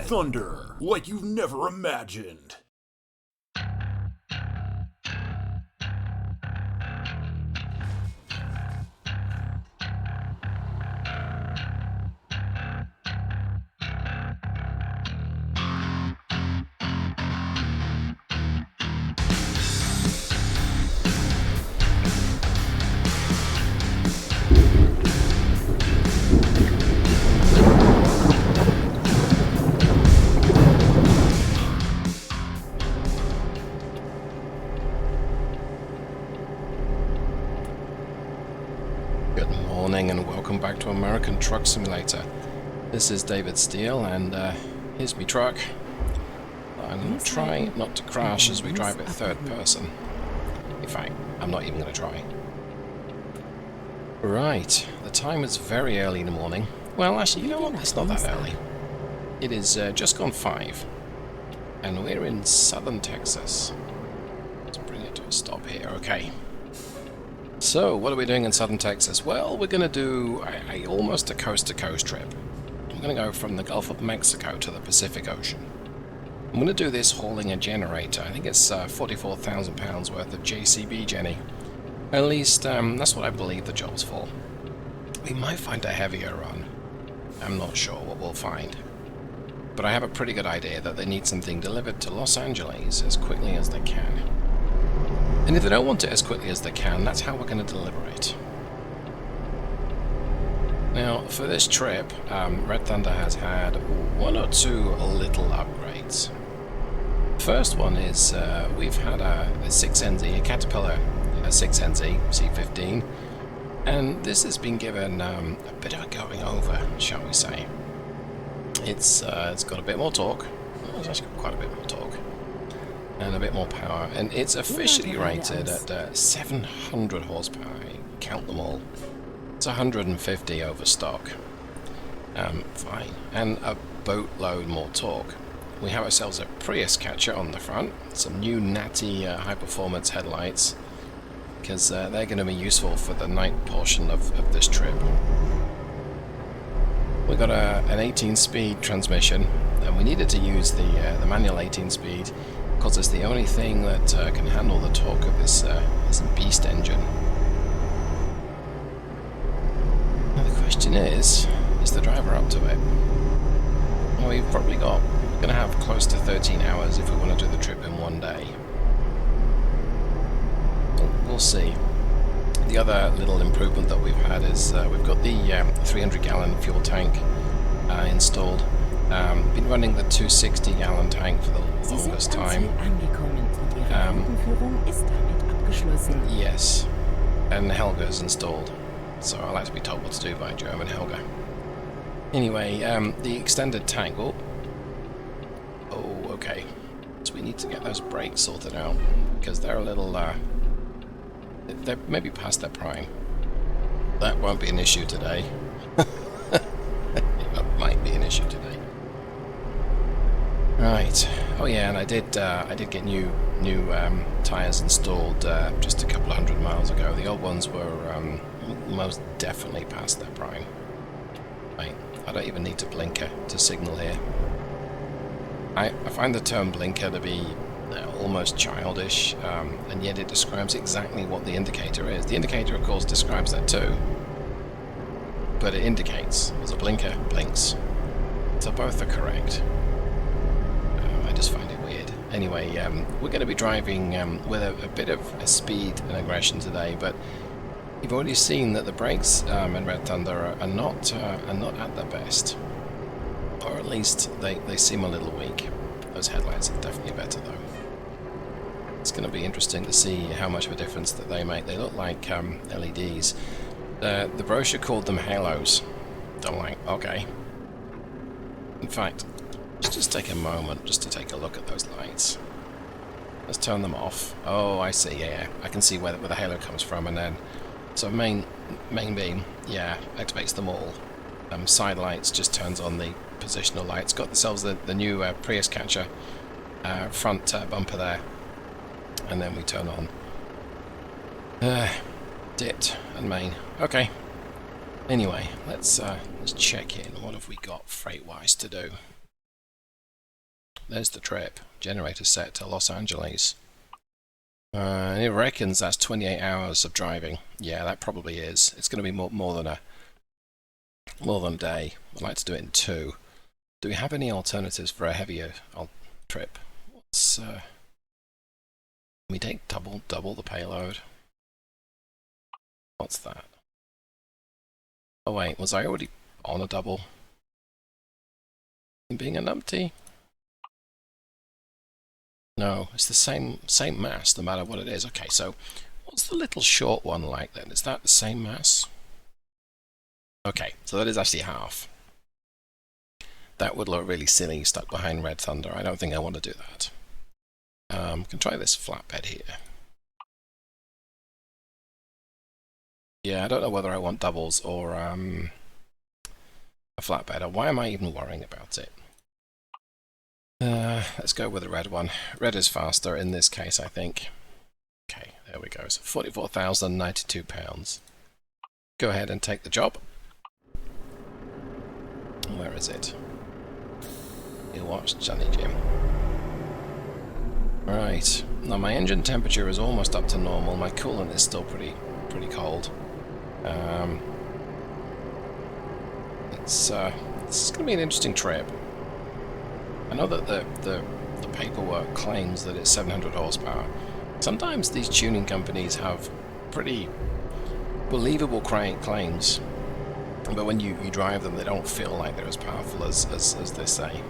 Thunder, like you've never imagined. Good morning and welcome back to American Truck Simulator. This is David Steele and here's my truck. I'm going to try not to crash as we drive it third person. In fact, I'm not even going to try. Right, the time is very early in the morning. Well, actually, you know what? It's not that early. It is just gone 5. And we're in southern Texas. Let's bring it to a stop here, okay. So, what are we doing in southern Texas? Well, we're going to do almost a coast-to-coast trip. I'm going to go from the Gulf of Mexico to the Pacific Ocean. I'm going to do this hauling a generator. I think it's 44,000 pounds worth of JCB, Jenny. At least, that's what I believe the job's for. We might find a heavier run. I'm not sure what we'll find. But I have a pretty good idea that they need something delivered to Los Angeles as quickly as they can. And if they don't want it as quickly as they can, that's how we're going to deliver it. Now, for this trip, Red Thunder has had 1 or 2 little upgrades. First one is we've had a 6NZ, a Caterpillar 6NZ C15, and this has been given a bit of a going over, shall we say. It's got a bit more torque. Well, it's actually got quite a bit more torque. And a bit more power, and it's officially rated at 700 horsepower. Count them all. It's 150 over stock. Fine. And a boatload more torque. We have ourselves a Prius catcher on the front, some new natty high-performance headlights, because they're going to be useful for the night portion of this trip. We've got an 18-speed transmission, and we needed to use the manual 18-speed because it's the only thing that can handle the torque of this beast engine. Now the question is the driver up to it? Well, we're going to have close to 13 hours if we want to do the trip in one day. We'll see. The other little improvement that we've had is we've got the 300-gallon fuel tank installed. Been running the 260-gallon tank for the longest time. Yes, and Helga's installed, so I'll have to be told what to do by Joe and Helga. Anyway, the extended tank. Oh, okay. So we need to get those brakes sorted out because they're a little. They're maybe past their prime. That won't be an issue today. It might be an issue today. Right. Oh yeah, and I did get new tires installed just a couple of 100 miles ago. The old ones were most definitely past their prime. Right. I don't even need to blinker to signal here. I find the term blinker to be almost childish, and yet it describes exactly what the indicator is. The indicator, of course, describes that too, but it indicates as a blinker blinks. So both are correct. I just find it weird. Anyway, we're going to be driving with a bit of a speed and aggression today, but you've already seen that the brakes in Red Thunder are not at their best, or at least they seem a little weak. Those headlights are definitely better though. It's going to be interesting to see how much of a difference that they make. They look like LEDs. The brochure called them halos. I'm like, okay. In fact, let's just take a moment just to take a look at those lights. Let's turn them off. Oh, I see, yeah. I can see where the halo comes from, and then so main beam, yeah, activates them all. Side lights just turns on the positional lights. Got themselves the new Prius catcher front bumper there. And then we turn on dipped and main. Okay. Anyway, let's check in. What have we got freight-wise to do? There's the trip. Generator set to Los Angeles. And it reckons that's 28 hours of driving. Yeah, that probably is. It's going to be more than a day. I'd like to do it in 2. Do we have any alternatives for a heavier trip? What's can we take double the payload? What's that? Oh wait, was I already on a double? Being a numpty? No, it's the same mass no matter what it is. Okay, so what's the little short one like then? Is that the same mass? Okay, so that is actually half. That would look really silly stuck behind Red Thunder. I don't think I want to do that. Can try this flatbed here. Yeah, I don't know whether I want doubles or a flatbed, or why am I even worrying about it? Let's go with the red one. Red is faster in this case, I think. Okay, there we go. So 44,092 pounds. Go ahead and take the job. Where is it? You watch Johnny Jim. Right. Now my engine temperature is almost up to normal. My coolant is still pretty cold. This is going to be an interesting trip. I know that the paperwork claims that it's 700 horsepower. Sometimes these tuning companies have pretty believable claims, but when you drive them, they don't feel like they're as powerful as they say.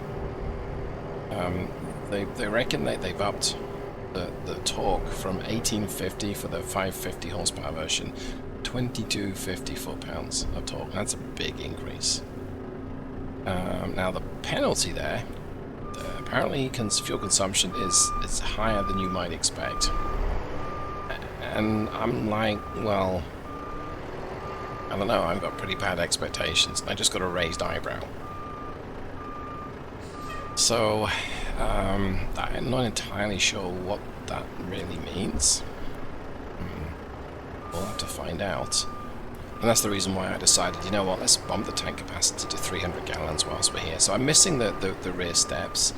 They reckon that they've upped the torque from 1850 for the 550 horsepower version, 2250 foot-pounds of torque. That's a big increase. Now the penalty there, apparently fuel consumption is higher than you might expect. And I'm like, well, I don't know, I've got pretty bad expectations. I just got a raised eyebrow. So, I'm not entirely sure what that really means. We'll have to find out. And that's the reason why I decided, you know what, let's bump the tank capacity to 300 gallons whilst we're here. So I'm missing the rear steps.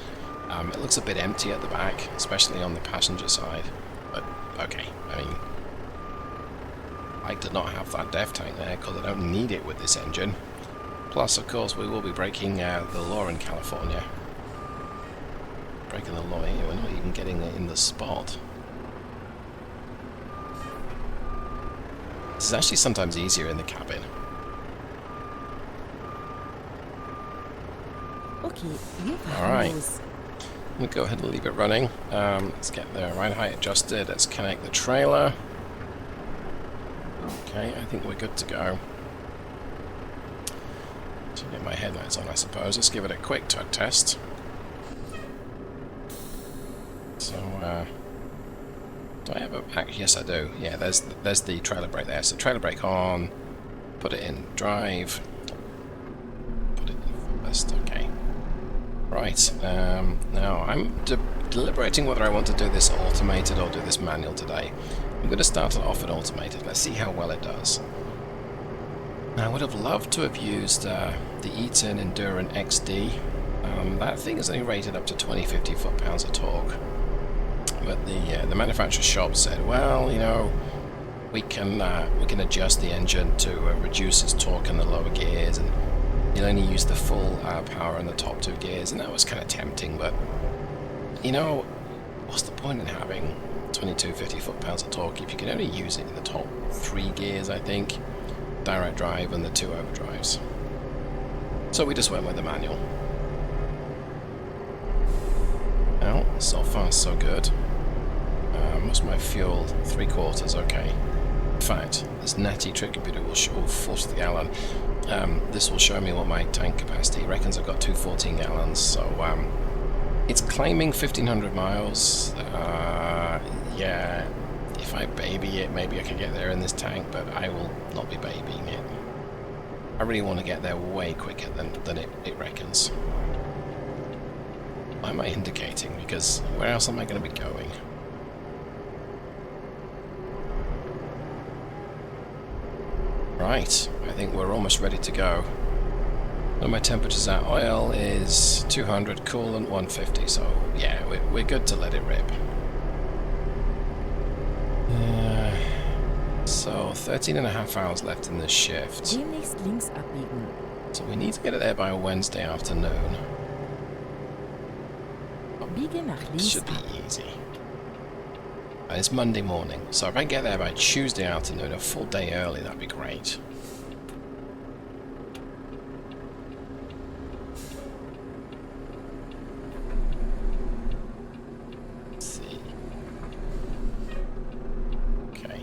It looks a bit empty at the back, especially on the passenger side. But, okay, I mean, I did not have that DEF tank there because I don't need it with this engine. Plus, of course, we will be breaking the law in California. Breaking the law here, we're not even getting it in the spot. This is actually sometimes easier in the cabin. Okay, alright. We'll go ahead and leave it running. Let's get the ride height adjusted. Let's connect the trailer. Okay, I think we're good to go. So get my headlights on, I suppose. Let's give it a quick tug test. So, do I have a... Yes, I do. Yeah, there's the trailer brake there. So trailer brake on, put it in drive, put it in first. Okay. Right. Now, I'm deliberating whether I want to do this automated or do this manual today. I'm going to start it off at automated. Let's see how well it does. Now, I would have loved to have used the Eaton Endurant XD. That thing is only rated up to 2050 foot-pounds of torque. But the manufacturer shop said, well, you know, we can adjust the engine to reduce its torque in the lower gears, and you'll only use the full power in the top 2 gears, and that was kind of tempting. But you know, what's the point in having 2250 foot-pounds of torque if you can only use it in the top 3 gears? I think direct drive and the 2 overdrives. So we just went with the manual. Well, so far so good. What's my fuel? 3/4, okay. In fact, this natty trick computer will show 40 gallon. This will show me what my tank capacity reckons. I've got 214 gallons, so it's claiming 1,500 miles. Yeah, if I baby it, maybe I can get there in this tank, but I will not be babying it. I really want to get there way quicker than it reckons. Why am I indicating? Because where else am I going to be going? Right, I think we're almost ready to go. What are my temperatures at? Oil is 200, coolant 150, so yeah, we're good to let it rip. So 13 and a half hours left in this shift. Demnächst links abbiegen. So we need to get it there by Wednesday afternoon. Biege nach links Should be ab. easy. And it's Monday morning, so if I get there by Tuesday afternoon, a full day early, that'd be great. Let's see. Okay.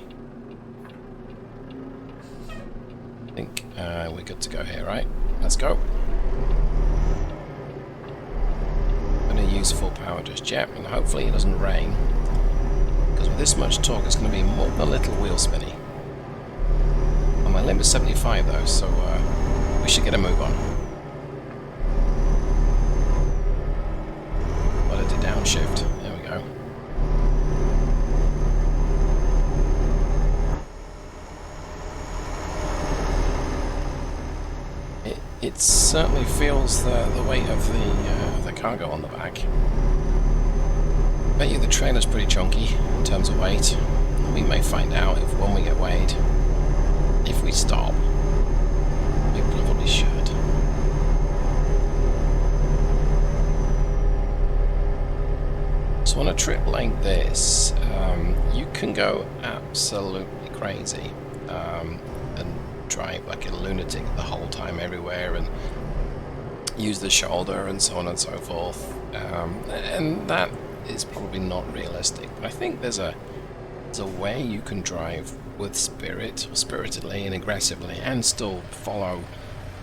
I think we're good to go here, right? Let's go. Use full power just yet, and hopefully it doesn't rain, because with this much torque it's going to be more than a little wheel spinny. And my limit is 75 though, so we should get a move on. What did the downshift? There we go. It certainly feels the weight of the cargo on the back. Bet you the trailer's pretty chunky in terms of weight. We may find out if when we get weighed. If we stop, we probably should. So on a trip like this, you can go absolutely crazy and drive like a lunatic the whole time everywhere and use the shoulder and so on and so forth, and that is probably not realistic. But I think there's a way you can drive with spirit, spiritedly and aggressively, and still follow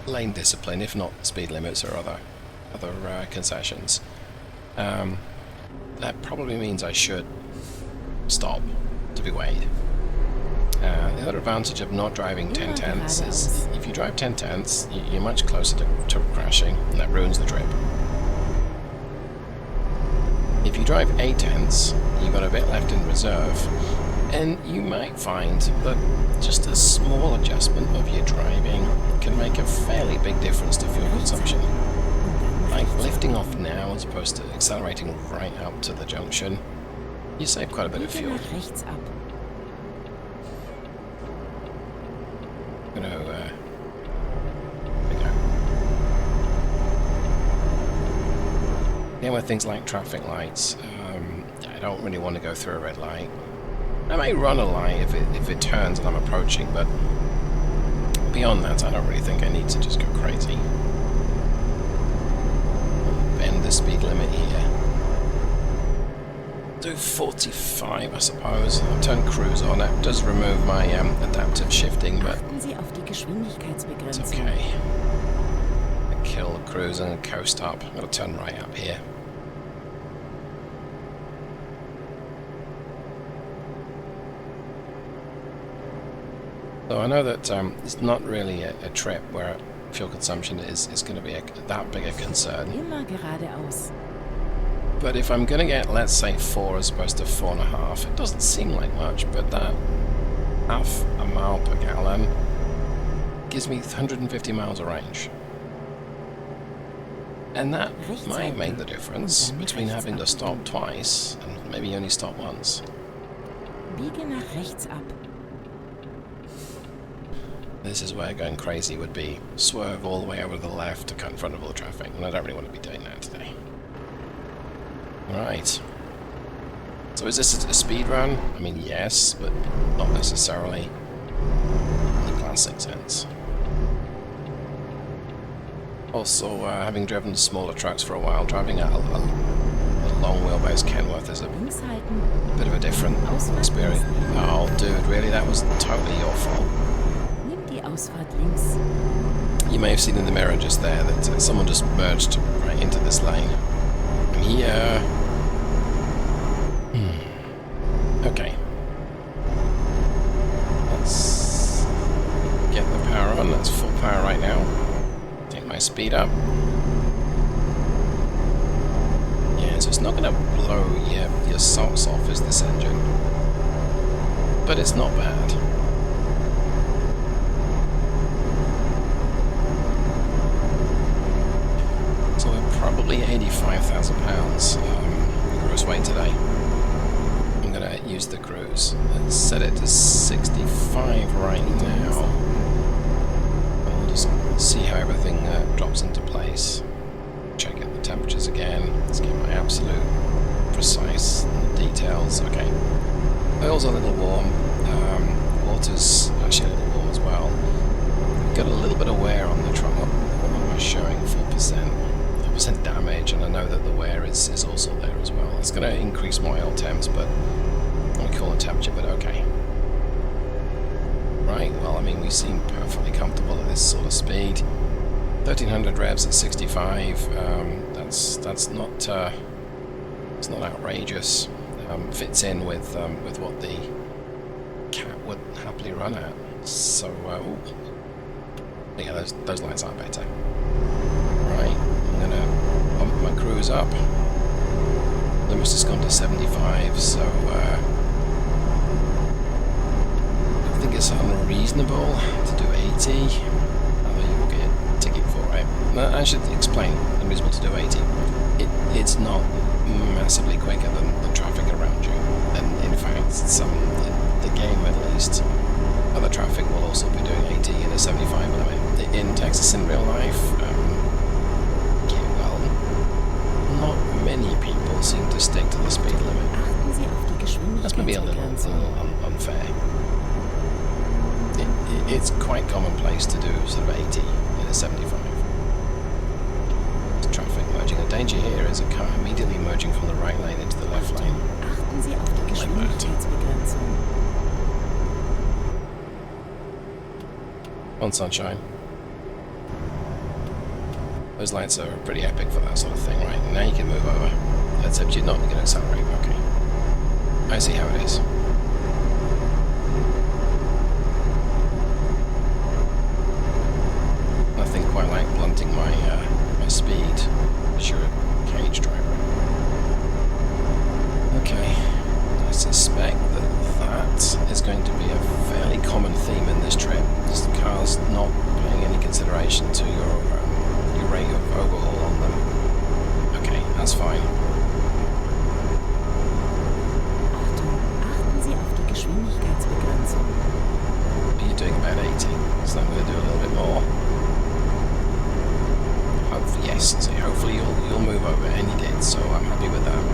lane discipline, if not speed limits or other concessions. That probably means I should stop to be weighed. The other advantage of not driving 10 tenths is if you drive 10 tenths, you're much closer to crashing, and that ruins the trip. If you drive 8 tenths, you've got a bit left in reserve, and you might find that just a small adjustment of your driving can make a fairly big difference to fuel consumption. Like lifting off now as opposed to accelerating right up to the junction, you save quite a bit of Biege fuel. nach rechts ab. Again, with things like traffic lights, I don't really want to go through a red light. I may run a light if it turns and I'm approaching, but beyond that, I don't really think I need to just go crazy. Bend the speed limit here. Do 45, I suppose. I'll turn cruise on. It does remove my adaptive shifting, but Achten Sie auf die it's Geschwindigkeitsbegrenzung. okay. I kill the cruise and coast up. I'm going to turn right up here. So I know that it's not really a trip where fuel consumption is going to be that big a concern. Immer geradeaus. But if I'm going to get, let's say, 4 as opposed to 4.5, it doesn't seem like much, but that half a mile per gallon gives me 150 miles of range. And that might make the difference between having to stop twice and maybe only stop once. Biege nach rechts ab. This is where going crazy would be. Swerve all the way over to the left to cut in front of all the traffic, and I don't really want to be doing that today. Right. So is this a speed run? I mean, yes, but not necessarily in the classic sense. Also, having driven smaller trucks for a while, driving a long wheelbase Kenworth is a Links halten. bit of a different experience. Oh, dude, really? That was totally your fault. Nimm die Ausfahrt links. You may have seen in the mirror just there that someone just merged right into this lane. And here... Okay. Let's get the power on. That's full power right now. Take my speed up. Yeah, so it's not going to blow your socks off as this engine. But it's not bad. roughly 85,000 pounds gross weight today. I'm gonna use the cruise and set it to 65 right now. I'll just see how everything drops into place. Check out the temperatures again. Let's get my absolute precise details. Okay, oil's a little warm. Water's actually a little warm as well. Got a little bit of wear on the truck. What am I showing? 4% damage, and I know that the wear is also there as well. It's going to increase my oil temps, but I don't call it temperature, but okay. Right, well, I mean, we seem perfectly comfortable at this sort of speed. 1300 revs at 65. That's not it's not outrageous. Fits in with what the Cat would happily run at. So yeah, those lights are better. Right, I'm gonna bump my cruise up. Limits has gone to 75, so I think it's unreasonable to do 80. Although you will get a ticket for it. No, I should explain. Unreasonable to do 80. It's not massively quicker than the traffic around you. And in fact, the game at least, other traffic will also be doing 80 in a 75 limit. In Texas in real life, yeah, well, not many people seem to stick to the speed limit. That's maybe a little unfair. It's quite commonplace to do sort of 80 in a 75. There's traffic merging. The danger here is a car immediately merging from the right lane into the left lane. Like that. On sunshine. Those lights are pretty epic for that sort of thing, right? Now you can move over. Except you're not going to accelerate. Okay. I see how it is. Nothing quite like blunting my speed. Sure, cage driver. Okay. I suspect that is going to be a fairly common theme in this trip. Just the cars not paying any consideration to your rate of overhaul on them. Okay, that's fine. You're doing about 80, so I'm going to do a little bit more. Hopefully, yes. So hopefully you'll move over, and you did. So I'm happy with that.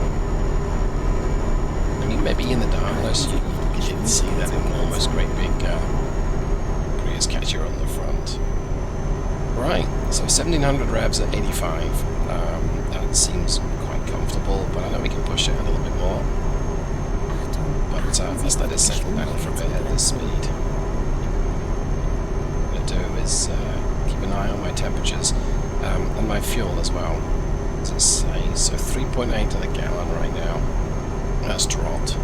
I mean, maybe in the darkness you can see that enormous, great big Prius catcher on the front. Right, so 1700 revs at 85. That seems quite comfortable, but I know we can push it a little bit more. But let's let it settle down for a bit at this speed. What I'm going to do is keep an eye on my temperatures and my fuel as well. As I say, so 3.8 to the gallon right now. That's dropped.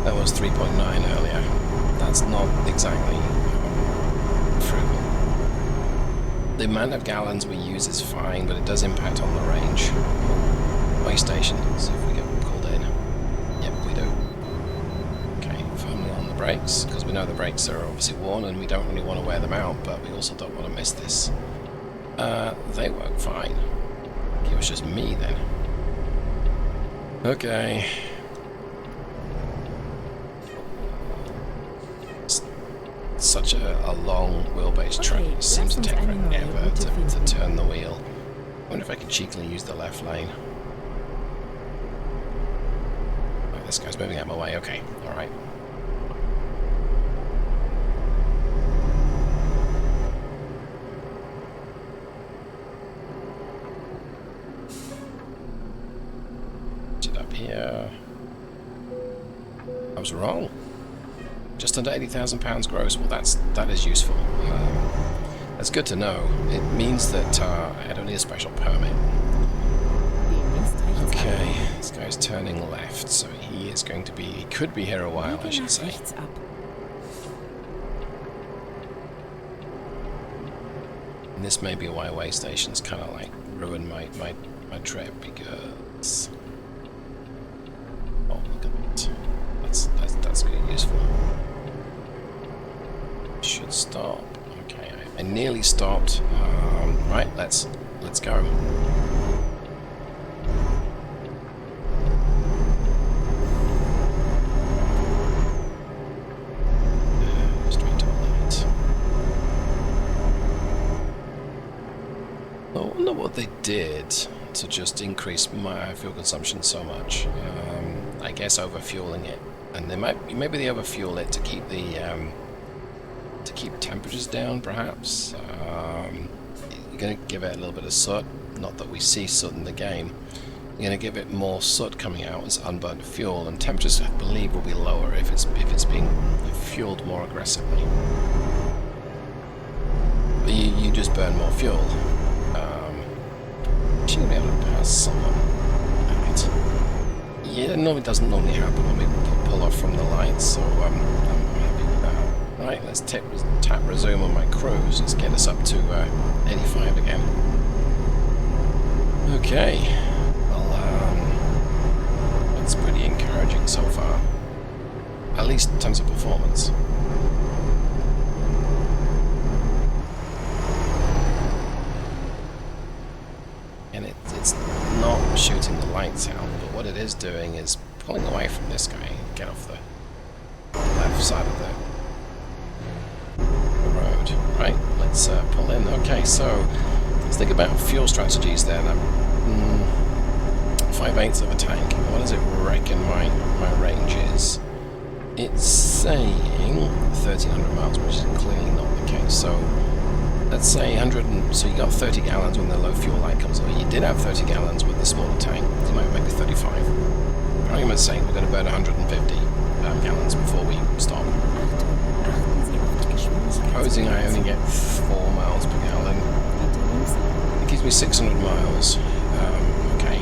That was 3.9 earlier. That's not exactly frugal. The amount of gallons we use is fine, but it does impact on the range. Way station, see if we get called in. Yep, we do. Okay, firmly on the brakes, because we know the brakes are obviously worn and we don't really want to wear them out, but we also don't want to miss this. They work fine. It was just me then. Okay. Such a long wheelbase truck. It seems to take forever to turn the wheel. I wonder if I could cheekily use the left lane. Oh, this guy's moving out of my way. Okay, alright. Get up here. I was wrong. Just under 80,000 pounds gross. Well, that is useful. That's good to know. It means that I don't need a special permit. Okay, this guy's turning left, so he is going to be. He could be here a while, I should say. And this may be why way stations kind of like ruin my trip, because oh, look at that. That's really useful. Should stop. Okay, I nearly stopped. Right, let's go. what they did to just increase my fuel consumption so much. I guess overfueling it, and maybe they overfuel it to keep the temperatures down, perhaps. You're going to give it a little bit of soot. Not that we see soot in the game. You're going to give it more soot coming out as unburnt fuel, and temperatures, I believe, will be lower if it's being fueled more aggressively. But you just burn more fuel. She's going to be able to pass someone. Right. Yeah, it doesn't normally happen when we pull off from the lights, so I'm happy with that. Right, let's tap resume on my cruise. Let's get us up to 85 again. Okay. Well, it's pretty encouraging so far. At least in terms of performance. And it's not shooting the lights out, but what it is doing is pulling away from this guy. Get off the left side of the road. Right, let's pull in. Okay, so let's think about fuel strategies then. 5/8 of a tank. What does it reckon my range is? It's saying 1,300 miles, which is clearly not the case. So let's say 100. So you got 30 gallons when the low fuel light comes on. You did have 30 gallons with the smaller tank. You might maybe 35. For argument's sake, we're going to burn 150 gallons before we stop. Supposing I only get 4 miles per gallon, it gives me 600 miles. Okay,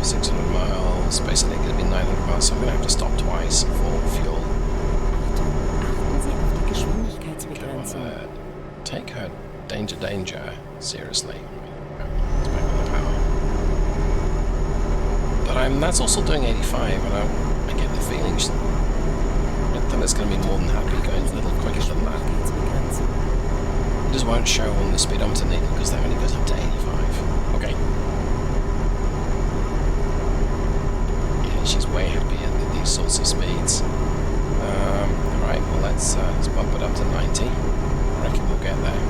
600 miles. Basically, it's going to be 900 miles. So I'm going to have to stop twice for fuel. Take her danger seriously. Let's back on the power. But that's also doing 85, and I get the feeling that it's going to be more than happy going a little quicker than that. It just won't show on the speedometer needle because that only goes up to 85. Okay. Yeah, she's way happier at these sorts of speeds. Alright, well let's bump it up to 90. I reckon we'll get there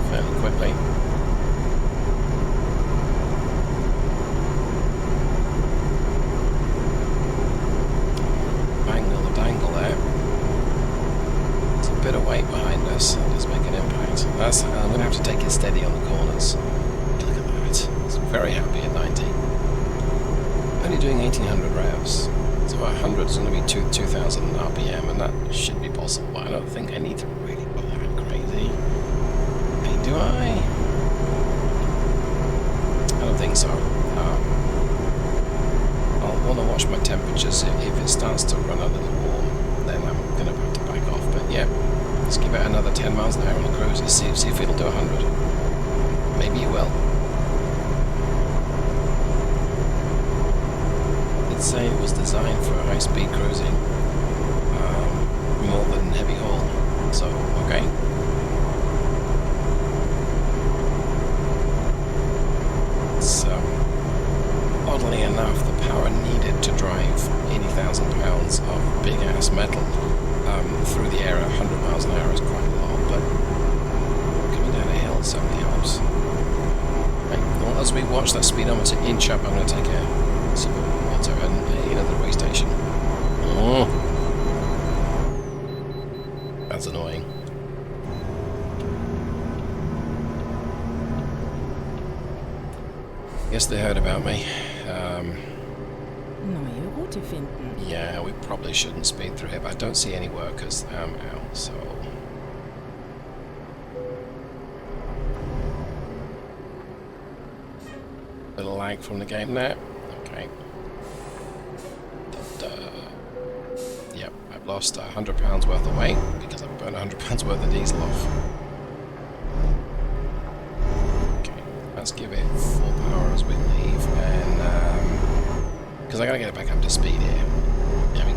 fairly quickly. Dangle there. It's a bit of weight behind us. It does make an impact. I'm going to have to take it steady on the corners. Look at that. It's very happy at 90. Only doing 1,800 revs. So 100 is going to be 2,000 RPM, and that should be possible. But I don't think I need to really go that crazy. Hey, do I? I don't think so. I'll want to watch my temperatures. If it starts to run a little warm, then I'm going to have to back off. But yeah, let's give it another 10 miles an hour on the cruise and see if it'll do 100. Maybe it will. It's saying it was designed for high-speed cruising, more than heavy haul. So, okay. It's oddly enough, the power needed to drive 80,000 pounds of big-ass metal through the air at 100 miles an hour is quite low, but coming down a hill certainly helps. Right, well, as we watch that speedometer inch up, I'm going to take a sip of water and another way station. Oh, that's annoying. Guess they heard about me. Neue Route finden. Yeah, we probably shouldn't speed through here, but I don't see any workers out, so... Little lag from the game there. Okay. Yep, I've lost £100 worth of weight because I've burned £100 worth of diesel off. Okay, let's give it full power as we leave, and because I gotta get it back up to speed here. Yeah, we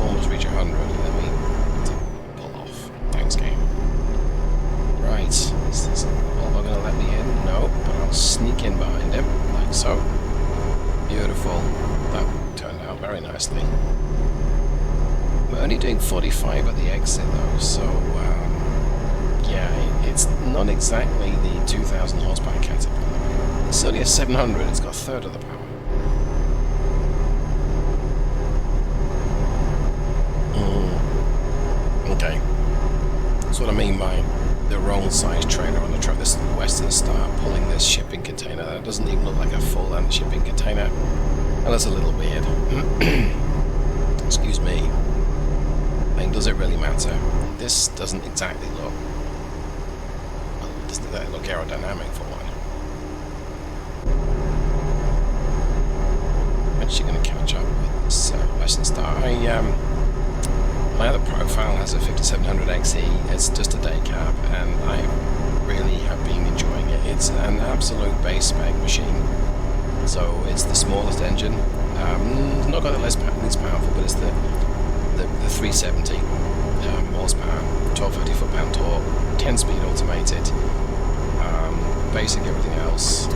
almost reach 100, and then we pull off. Thanks, game. Right, is this Volvo gonna let me in? No, but I'll sneak in behind him, like so. Beautiful. That turned out very nicely. We're only doing 45 at the exit though, so yeah, it's not exactly the 2,000 horsepower Caterpillar. It's only a 700, it's got a third of the power. Okay. That's what I mean by the wrong size trailer on the truck. This is the Western Star pulling this shipping container. That doesn't even look like a full-length shipping container. And that's a little weird. Excuse me. I mean, does it really matter? This doesn't exactly look... Well, it doesn't exactly look aerodynamic for one. I'm actually going to catch up with this Western Star. My other profile has a 5700 XE. It's just a day cab, and I really have been enjoying it. It's an absolute base spec machine. So it's the smallest engine. It's not got the least powerful, but it's the 370 horsepower, 1250 foot-pound torque, 10-speed automated, basic everything else,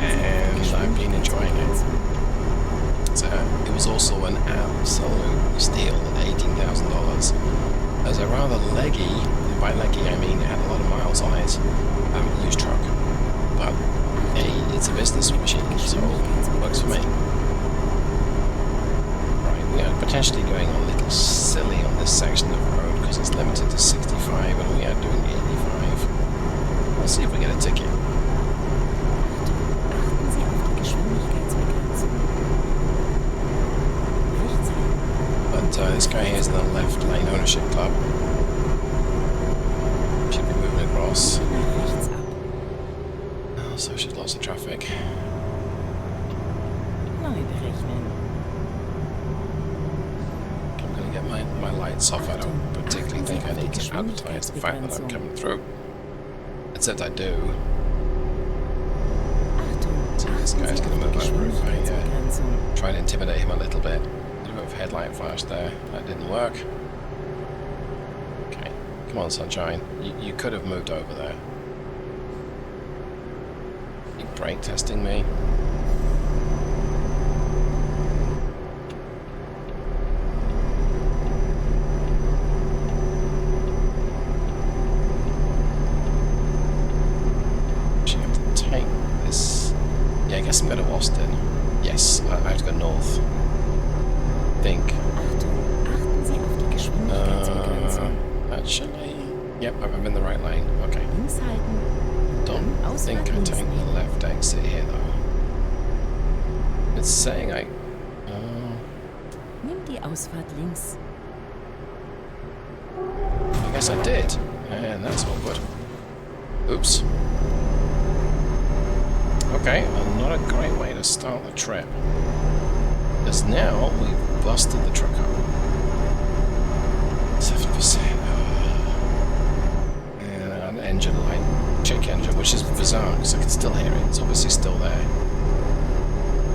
and I've been enjoying it. It was also an absolute steal at $18,000. As a rather leggy, and by leggy I mean it had a lot of miles on it, used truck. But hey, it's a business machine, so it works for me. Right, we are potentially going a little silly on this section of road because it's limited to 65 and we are doing 85. Let's see if we get a ticket. This guy here is in the left lane ownership club. Should be moving across. Oh, so should lots of traffic. I'm going to get my lights off. I don't particularly think I need to advertise the fact that I'm coming through. Except I do. So this guy's going to move over if I try and intimidate him a little bit. Headlight flash there. That didn't work. Okay. Come on, sunshine. You could have moved over there. You brake testing me? Actually, I have to take this. Yeah, I guess I'm going to Austin. Yes, I have to go north. Think. Actually, yep, I'm in the right lane. Okay. Don't think I take the left exit here though. It's saying I. Nimm die Ausfahrt links. I guess I did, and that's awkward. Oops. Okay, well, not a great way to start the trip. Because now we've busted the truck up. 7%. And an engine light, check engine, which is bizarre because I can still hear it. It's obviously still there.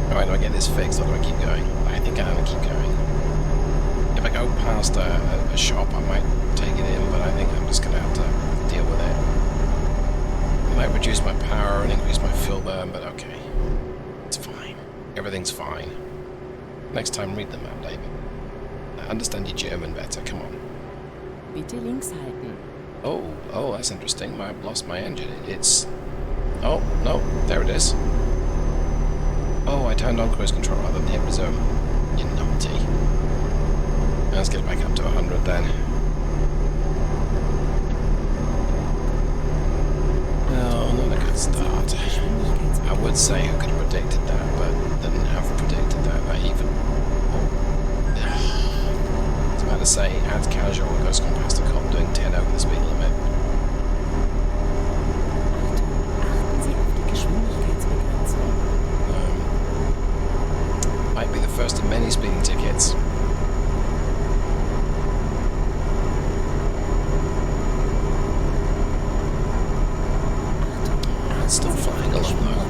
Alright, do I get this fixed or do I keep going? I think I'm going to keep going. If I go past a shop, I might take it in, but I think I'm just going to have to deal with it. I might reduce my power and increase my fuel burn, but okay. It's fine. Everything's fine. Next time, read the map, David. I understand your German better, come on. Bitte links halten. Oh, that's interesting. I've lost my engine. It's... Oh, no, there it is. Oh, I turned on cruise control rather than hit resume. You numpty. Let's get it back up to 100 then. Oh, not a good start. I would say who could have predicted that, but didn't have predicted that even. I was about to say, add casual and goes past a cop doing 10 over the speed limit. Might be the first of many speeding tickets. It's still flying along though.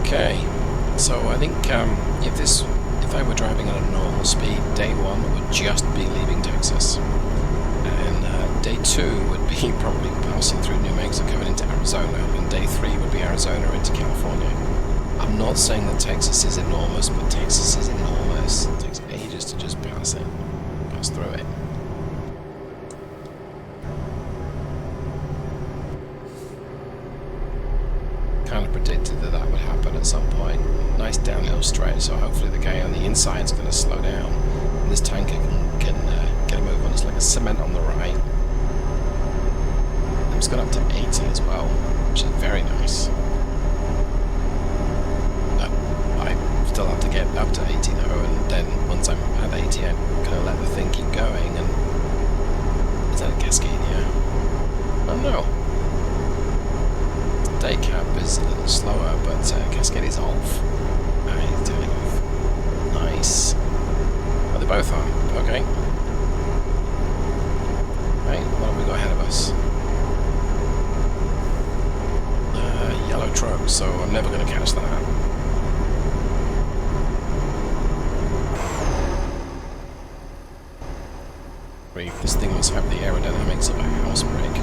Okay, so I think if I were driving at a normal speed, day one would just be leaving Texas, and day two would be probably passing through New Mexico and into Arizona, and day three would be Arizona into California. I'm not saying that Texas is enormous, but Texas is enormous. It takes ages to just pass through it. Kind of predicted that would happen at some point. Nice downhill stretch, so hopefully the guy on the inside is going to slow down. And this tanker can get a move on. It's like a cement on the right. And it's gone up to 80 as well, which is very nice. I still have to get up to 80 though, and then once I'm at 80 I'm going to let the thing keep going. And is that a Cascade? Yeah. Oh no. Day cap is a little slower, but Cascade is off. He's turning off. Nice. Oh, they both are. Okay. Right, what have we got ahead of us? Yellow truck, so I'm never going to catch that. This thing must have the aerodynamics of a house brick.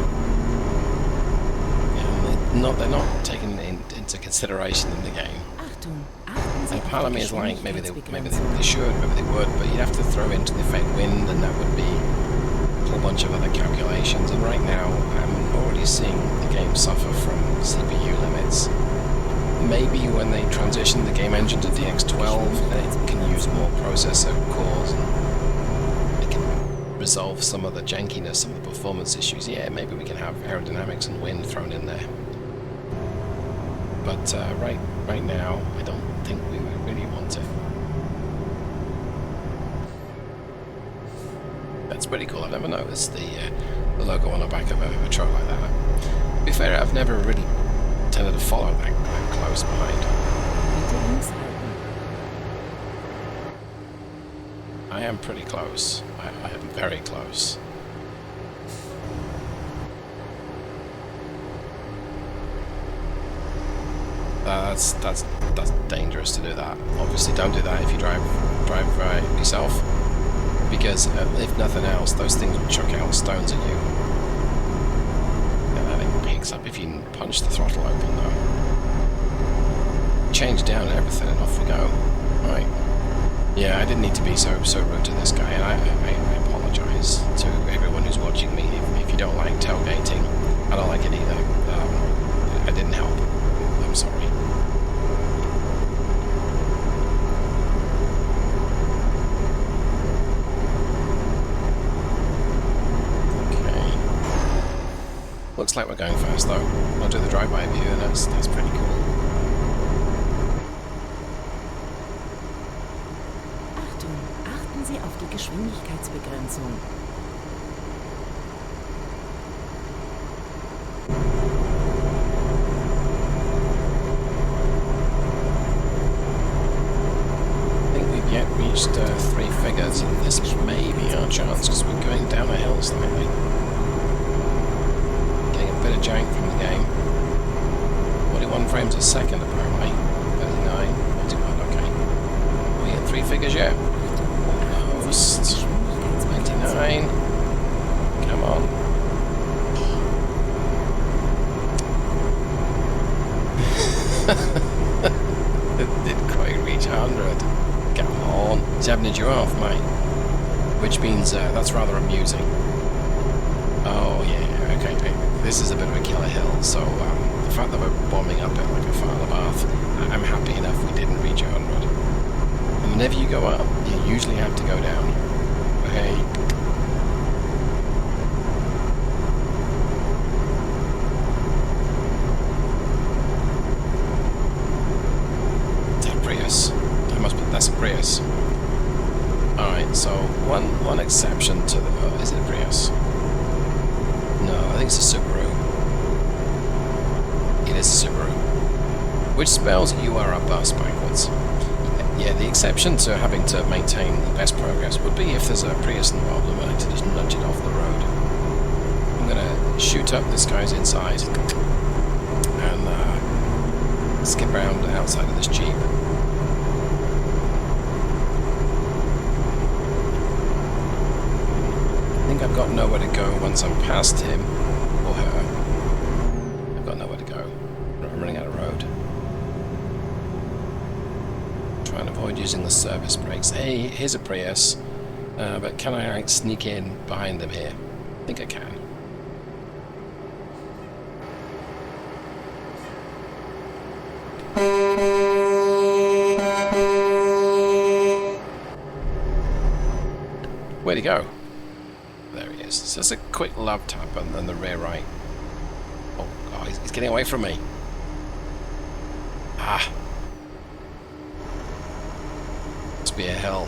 They're not taken into consideration in the game. And part of me is like, maybe they should, maybe they would, but you'd have to throw into the effect wind, and that would be a whole bunch of other calculations. And right now, I'm already seeing the game suffer from CPU limits. Maybe when they transition the game engine to DX12, it can use more processor cores, and it can resolve some of the jankiness, some of the performance issues. Yeah, maybe we can have aerodynamics and wind thrown in there. But right now, I don't think we really want to. That's pretty cool. I've never noticed the logo on the back of a truck like that. To be fair, I've never really tended to follow that close behind. I am pretty close. I am very close. That's dangerous to do that. Obviously, don't do that if you drive yourself, because if nothing else, those things will chuck out stones at you. And that thing picks up if you punch the throttle open, though. Change down everything, and off we go. Right. Yeah, I didn't need to be so rude to this guy, and I apologize to everyone who's watching me if you don't like tailgating. I don't like it either. I didn't help. I'm sorry. Okay. Looks like we're going fast though. I'll do the drive-by view, and that's pretty cool. Achtung, achten Sie auf die Geschwindigkeitsbegrenzung. Reached 3 figures, and this may be our chance because we're going down a hill slightly. Getting a bit of jank from the game. 41 frames a second apparently. 39, 41, okay. Are we at 3 figures yet? Almost. 99. Come on. It didn't quite reach 100. Come on, he's having a giraffe, mate. Which means that's rather amusing. Oh yeah, okay. This is a bit of a killer hill, so the fact that we're bombing up it like a file bath, I'm happy enough we didn't reach 100. And whenever you go up, you usually have to go down. Okay. That's a Prius. Alright, so one exception to the... is it a Prius? No, I think it's a Subaru. It is a Subaru. Which spells you are a bus backwards. Yeah, the exception to having to maintain the best progress would be if there's a Prius involved and we like to just nudge it off the road. I'm gonna shoot up this guy's inside and skip around outside of this Jeep. I've got nowhere to go once I'm past him or her. I've got nowhere to go. I'm running out of road. service brakes. Hey, here's a Prius, but can I like sneak in behind them here? I think I can. Where'd he go? There he is. So just a quick love tap and then the rear right. Oh, God, he's getting away from me. Ah. Must be a hill.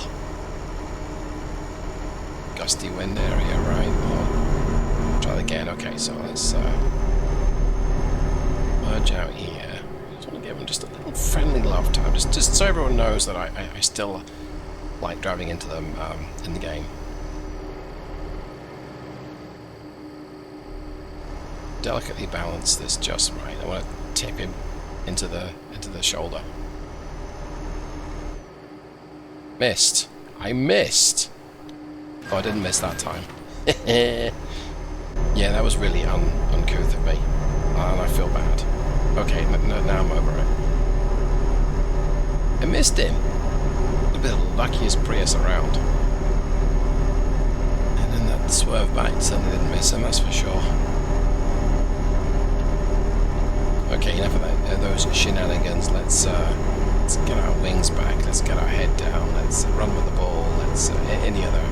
Gusty wind area, right? Oh. Try that again. Okay, so let's merge out here. Just want to give him just a little friendly love tap, just so everyone knows that I still like driving into them in the game. Delicately balance this just right. I want to tip him into the shoulder. Missed. I missed. Oh, I didn't miss that time. Yeah, that was really uncouth of me, and I feel bad. Okay, now I'm over it. I missed him. A bit of the luckiest Prius around. And then that swerve back certainly didn't miss him, that's for sure. Okay, enough of those shenanigans. Let's get our wings back. Let's get our head down. Let's run with the ball. Let's any other,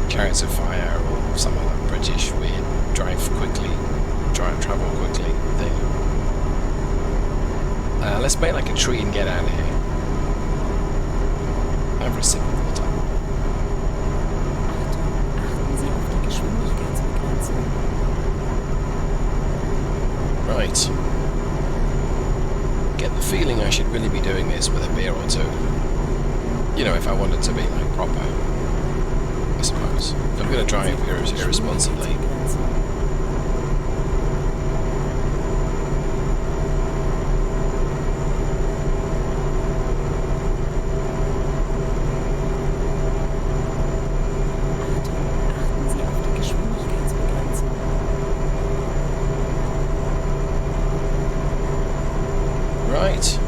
Chariots of Fire or some other British weird travel quickly thing. Let's make like a tree and get out of here. Over a sip of water. Achten Sie auf die Geschwindigkeitsbegrenzung. Right. Get the feeling I should really be doing this with a beer or two. If I wanted to be like proper, I suppose. If I'm going to drive irresponsibly. Achtung,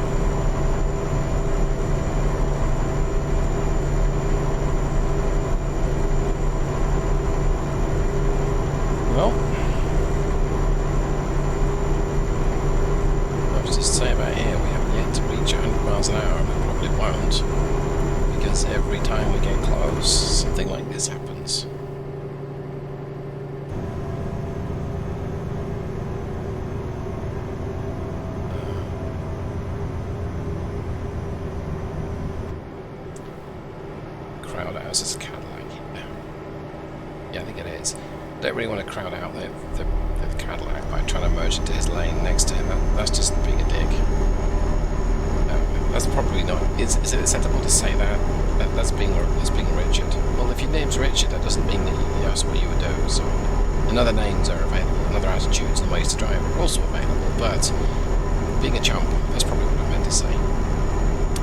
Well, I was just saying about here, we haven't yet to reach 100 miles an hour, and we probably won't, because every time we get close, something like this happens. Crowd out as a Cadillac. Yeah, I think it is. Don't really want to crowd out the Cadillac by trying to merge into his lane next to him. That's just being a dick. That's probably not. Is it acceptable to say that? That's being Richard. Well, if your name's Richard, that doesn't mean that that's what you would do. So, and other names are available, and other attitudes and ways to drive are also available. But being a chump, that's probably what I meant to say.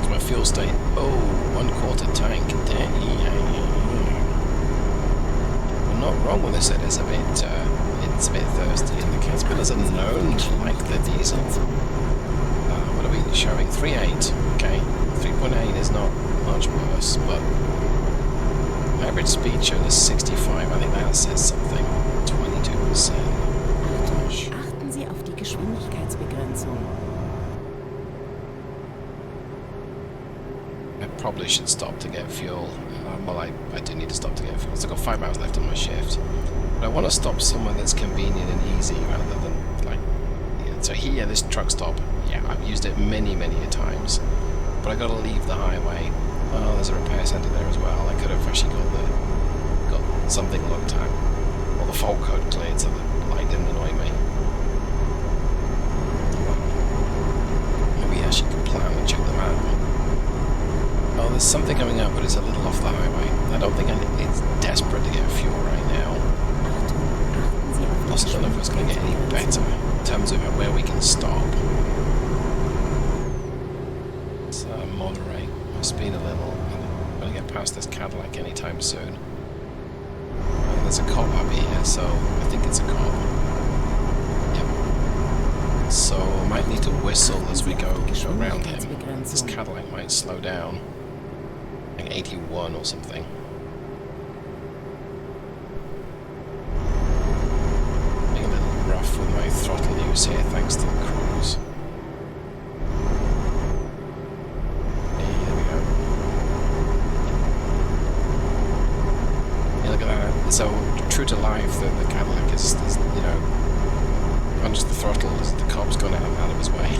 It's my fuel state. Oh, 1/4 tank. Not wrong when they said it's a bit thirsty, and the Caterpillars are known to like the diesel. What are we showing? 3.8. Okay, 3.8 is not much worse, but average speed shown is 65. I think that says something. 22%. achten Sie auf die Geschwindigkeitsbegrenzung. I probably should stop to get fuel. Well, I do need to stop to get fuel. I've got 5 hours left on my shift. But I want to stop somewhere that's convenient and easy rather than like... So here, this truck stop, yeah, I've used it many a times. But I got to leave the highway. Oh, there's a repair centre there as well. I could have actually got something looked at. Or the fault code cleared so the light didn't annoy me. Maybe I actually could plan and check the map. Oh, there's something coming up, but it's a little off the highway. I don't think it's desperate to get fuel right now. Plus, I don't know if it's going to get any better in terms of where we can stop. Let's moderate my speed a little. I'm going to get past this Cadillac anytime soon. There's a cop up here, so I think it's a cop. Yep. So I might need to whistle as we go around him. This Cadillac might slow down. like 81 or something. Being a little rough with my throttle use here, thanks to the cruise. Hey, there we go. Yeah, look at that. So true to life, the Cadillac is, you know, punches the throttle as the cop's gone out of his way.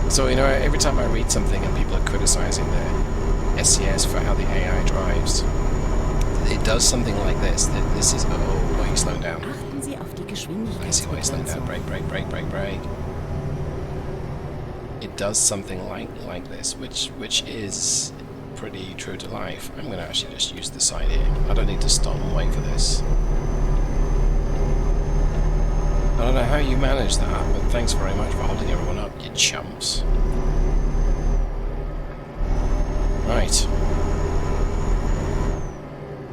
So, you know, every time I read something and people are criticizing the SCS for how the AI drives, it does something like this. This is... Oh, why are you slowing down? Achten Sie auf die I see why you're slowing down. Geschwindigkeitsbegrenzung. Brake. It does something like this, which is pretty true to life. I'm going to actually just use the side here. I don't need to stop and wait for this. I don't know how you manage that, but thanks very much for holding everyone up, you chumps. Right.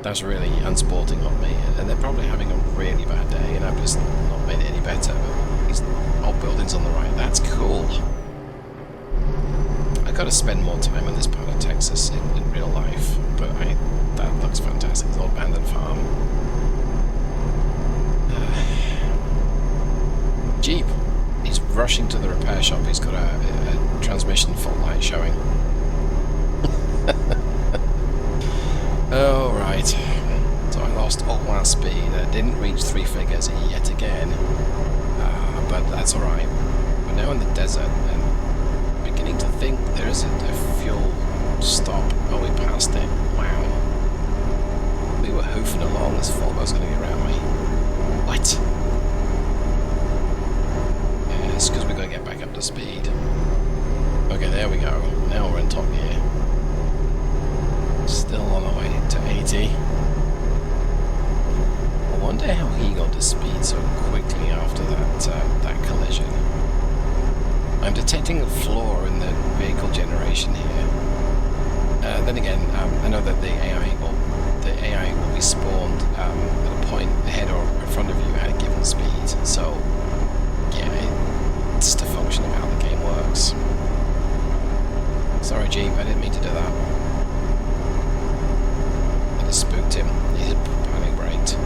That's really unsporting of me, and they're probably having a really bad day, and I've just not made it any better. But these old buildings on the right, that's cool. I gotta spend more time in this part of Texas in real life, but that looks fantastic. It's an old abandoned farm. Jeep. He's rushing to the repair shop. He's got a transmission fault light showing. Oh, right. So I lost all my speed. I didn't reach 3 figures yet again. But that's alright. We're now in the desert and beginning to think there is a fuel stop. Oh, we passed it. Wow. We were hoofing along. This Volvo's going to get around me. What? It's because we've got to get back up to speed. Okay, there we go. Now we're in top gear. Still on the way to 80. I wonder how he got to speed so quickly after that collision. I'm detecting a flaw in the vehicle generation here. Then again, I know that the AI will be spawned at a point ahead or in front of you at a given speed. So yeah. It's just a function of how the game works. Sorry, Jeep, I didn't mean to do that. I just spooked him. He's panic braked.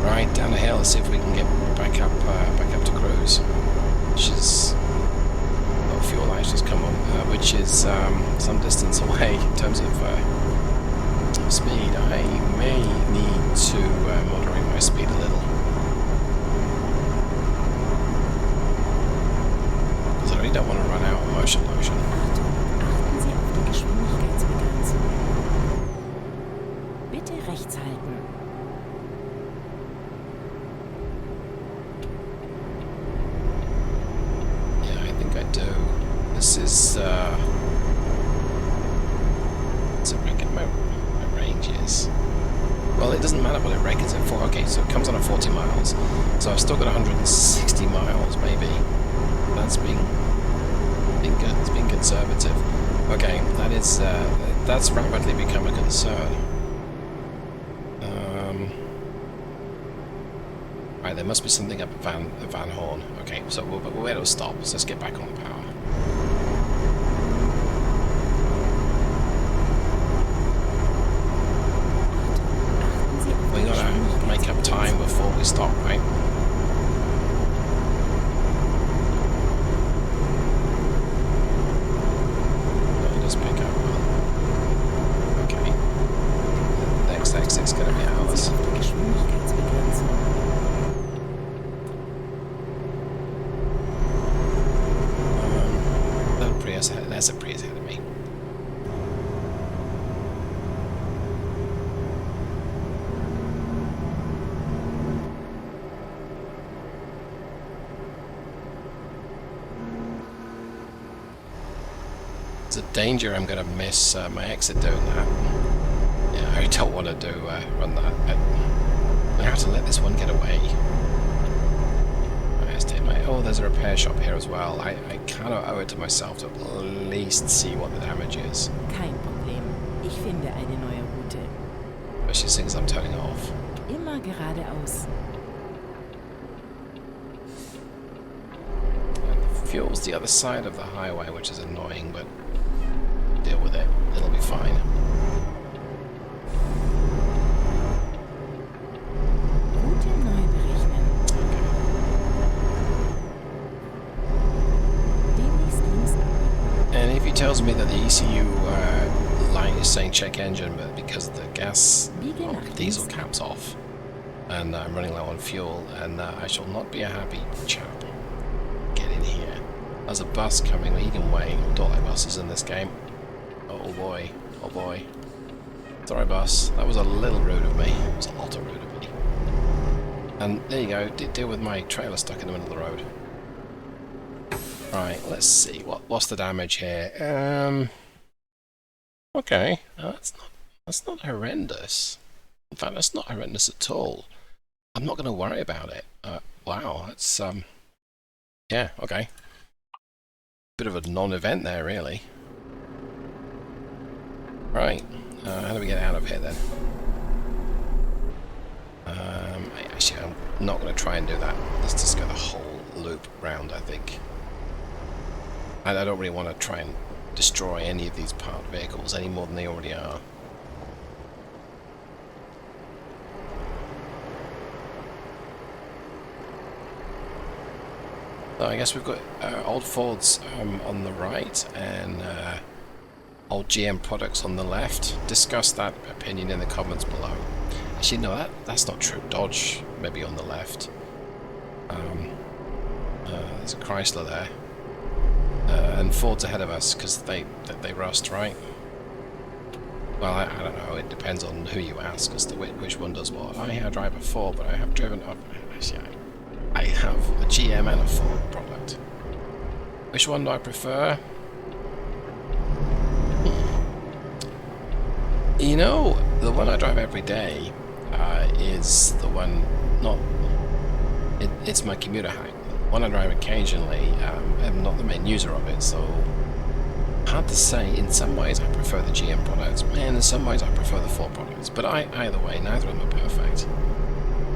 Right, down the hill, let's see if we can get back up to cruise. Which is... Oh, fuel lights just come on. Which is some distance away in terms of speed. I may need to moderate my speed a little. I don't want to run out of motion. Achtung, achten Sie auf die Geschwindigkeitsbegrenzung. Bitte rechts halten. Yeah, I think I do. This is, it's a reckon my range is. Well, it doesn't matter what it reckons it for. Okay, so it comes on at 40 miles. So I've still got 160 miles, maybe. That's been good. It's been conservative. Okay, that's rapidly become a concern. Right, there must be something up at Van Horn. Okay, so where do we stop? So let's get back on the power. We gotta make up time before we stop, right? It's going to be ours. There's a Prius ahead of me. It's a danger I'm going to miss my exit doing that. Yeah, I don't want to run that. I have to let this one get away. Oh, there's a repair shop here as well. I kind of owe it to myself to at least see what the damage is. Kein Problem. Ich finde eine neue Route. Especially since I'm turning off. Immer geradeaus. And the fuel's the other side of the highway, which is annoying, but deal with it. It'll be fine. Route neu berechnen. Demnächst links ab. And if he tells me that the ECU light is saying check engine, but because the gas or diesel cap's off, and I'm running low on fuel, and I shall not be a happy chap. Get in here. There's a bus coming, you can wait. Don't like buses in this game. Oh boy, oh boy. Sorry bus, that was a little rude of me. It was a lot of rude of me. And there you go, did deal with my trailer stuck in the middle of the road. Right, let's see, what's the damage here? Okay, that's not horrendous. In fact, that's not horrendous at all. I'm not going to worry about it. Wow, that's yeah, okay. Bit of a non-event there, really. Right, how do we get out of here then? Actually, I'm not going to try and do that. Let's just go the whole loop round, I think. And I don't really want to try and destroy any of these parked vehicles any more than they already are. So I guess we've got old Fords on the right and old GM products on the left. Discuss that opinion in the comments below. Actually, no, that's not true. Dodge maybe on the left. There's a Chrysler there. And Ford's ahead of us because they rust, right? Well, I don't know. It depends on who you ask as to which one does what. I drive a Ford, but I have driven up. Actually, I have a GM and a Ford product. Which one do I prefer? You know, the one I drive every day is the one it's my commuter hack. One I drive occasionally, I'm not the main user of it, so hard to say. In some ways I prefer the GM products, and in some ways I prefer the Ford products, but either way, neither of them are perfect.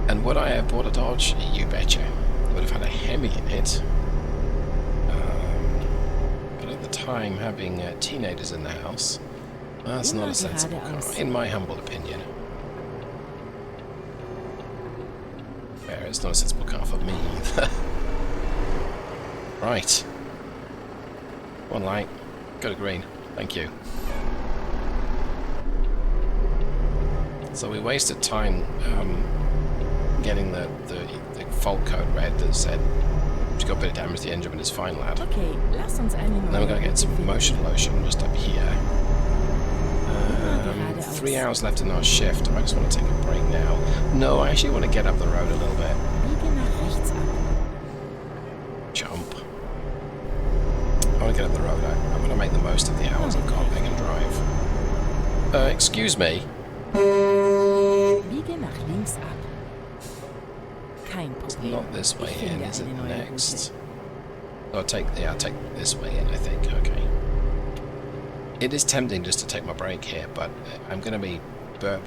And would I have bought a Dodge? You betcha. I would have had a Hemi in it. But at the time, having teenagers in the house, that's not a sensible car, in my humble opinion. Fair, it's not a sensible car for me either. Right. One light. Go to green. Thank you. So we wasted time getting the fault code read that said you've got a bit of damage to the engine, but it's fine, lad. Okay, lass uns eine neue Then we're going to get some motion lotion just up here. 3 hours left in our shift. I just want to take a break now. No, I actually want to get up the road a little bit. Biege nach rechts ab. Jump. I want to get up the road. I'm going to make the most of the hours I've got. I can drive. Excuse me. Biege nach links ab. Kein It's Problem. not this way Ich in, finde is it? eine neue Next. Route. I'll take this way in, I think. Okay. It is tempting just to take my break here, but I'm going to be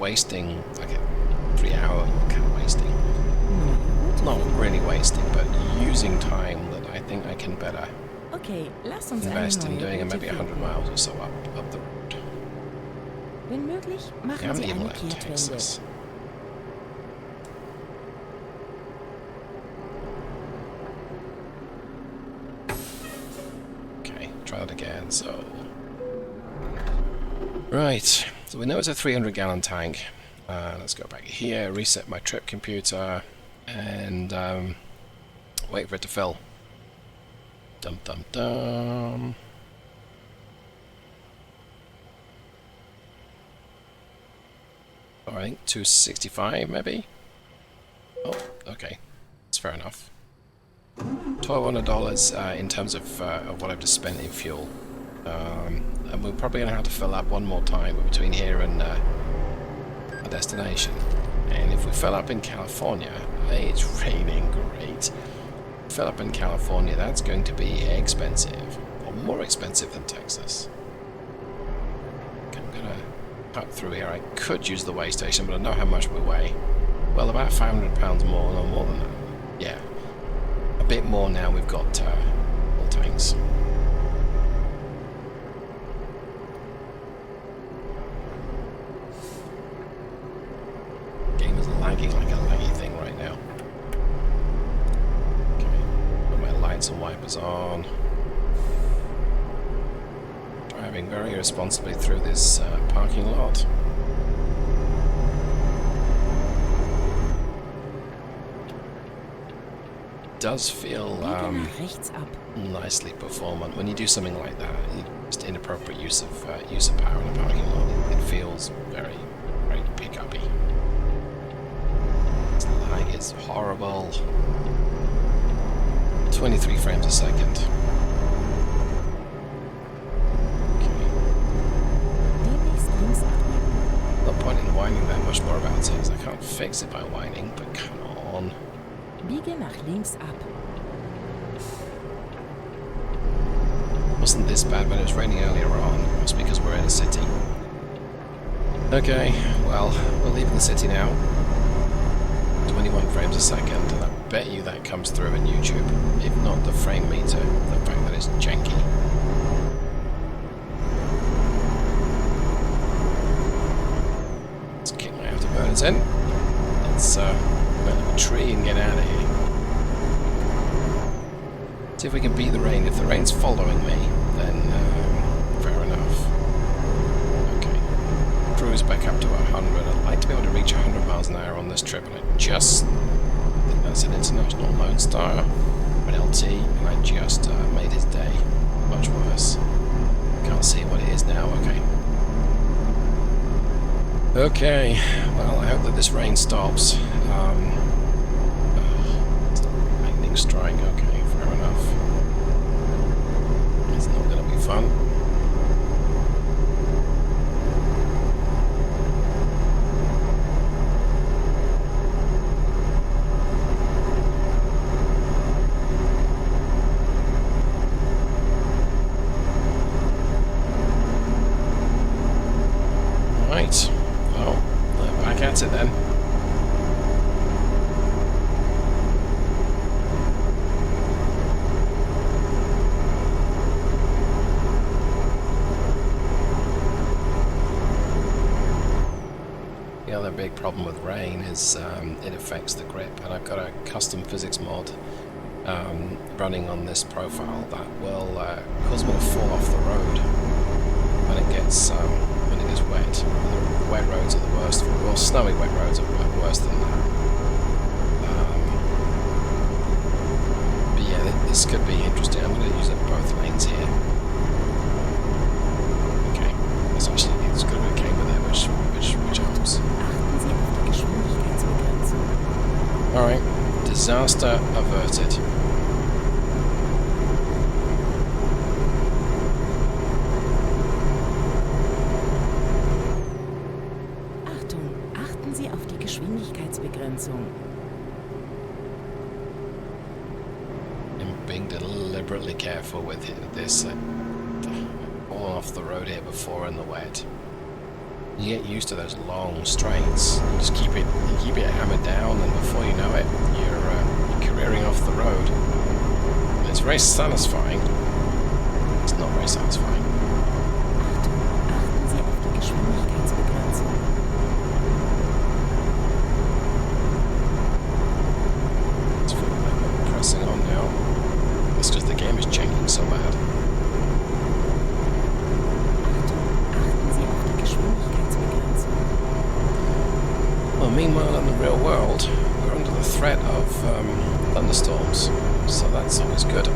wasting like a 3 hour kind of wasting. Neue Route. Not really wasting, but using time that I think I can better Okay, lass uns eine invest in neue doing Route maybe 100 finden. miles or so up the road. Wenn möglich, I machen haven't Sie even eine left Kehrtwende. Texas. Okay, try that again. So, right. So we know it's a 300-gallon tank. Let's go back here, reset my trip computer, and wait for it to fill. Dum dum dum. I think 265 maybe. Oh, okay, that's fair enough. $1,200 in terms of what I've just spent in fuel, and we're probably gonna have to fill up one more time between here and our destination. And if we fill up in California, it's raining great. Fill up in California, that's going to be expensive, or more expensive than Texas. Okay, I'm gonna cut through here. I could use the weigh station, but I know how much we weigh. Well, about 500 pounds more, no more than that. Yeah, a bit more now we've got full tanks. wipers on. Driving very responsibly through this parking lot. Does feel Biege nach rechts ab. nicely performant when you do something like that. Just inappropriate use of power in a parking lot. It feels very, very pick-uppy. Its lag is horrible. 23 frames a second. Demnächst links abbiegen. No point in whining that much more about things. I can't fix it by whining, but come on. Biege nach links ab. Wasn't this bad when it was raining earlier on? It was because we're in a city. Okay, well, we're leaving the city now. 21 frames a second, and I bet you that comes through in YouTube. If not the frame meter, the fact that it's janky. Let's kick my afterburners in. Let's mount a tree and get out of here. See if we can beat the rain. If the rain's following me, then fair enough. Okay. Cruise back up to 100. I'd like to be able to reach 100 miles an hour on this trip, and I think that's an International Lone Star, an LT, and I just made his day much worse. Can't see what it is now. Okay. Okay. Well, I hope that this rain stops. Lightning strike. Okay. Fair enough. It's not going to be fun. Right. Well, back at it then. The other big problem with rain is it affects the grip, and I've got a custom physics mod running on this profile that will cause me to fall off the road when it gets wet. The wet roads are the worst. Well, snowy wet roads are worse than that. But yeah, this could be interesting. I'm going to use up both lanes here. Okay, it's got a bit of camber there, which helps. Achten Sie auf die Geschwindigkeitsbegrenzung. Alright, disaster averted. Achtung, achten Sie auf die Geschwindigkeitsbegrenzung. I'm being deliberately careful with this. Fallen off the road here before in the wet. You get used to those long straights. You just keep it hammered down, and before you know it, you're careering off the road. And it's very satisfying. It's not very satisfying. Achtung, achten Sie auf die Geschwindigkeitsbegrenzung. It's feeling like I'm pressing on now. It's because the game is janking so bad. Well, meanwhile, in the real world, we're under the threat of thunderstorms, so that's always good.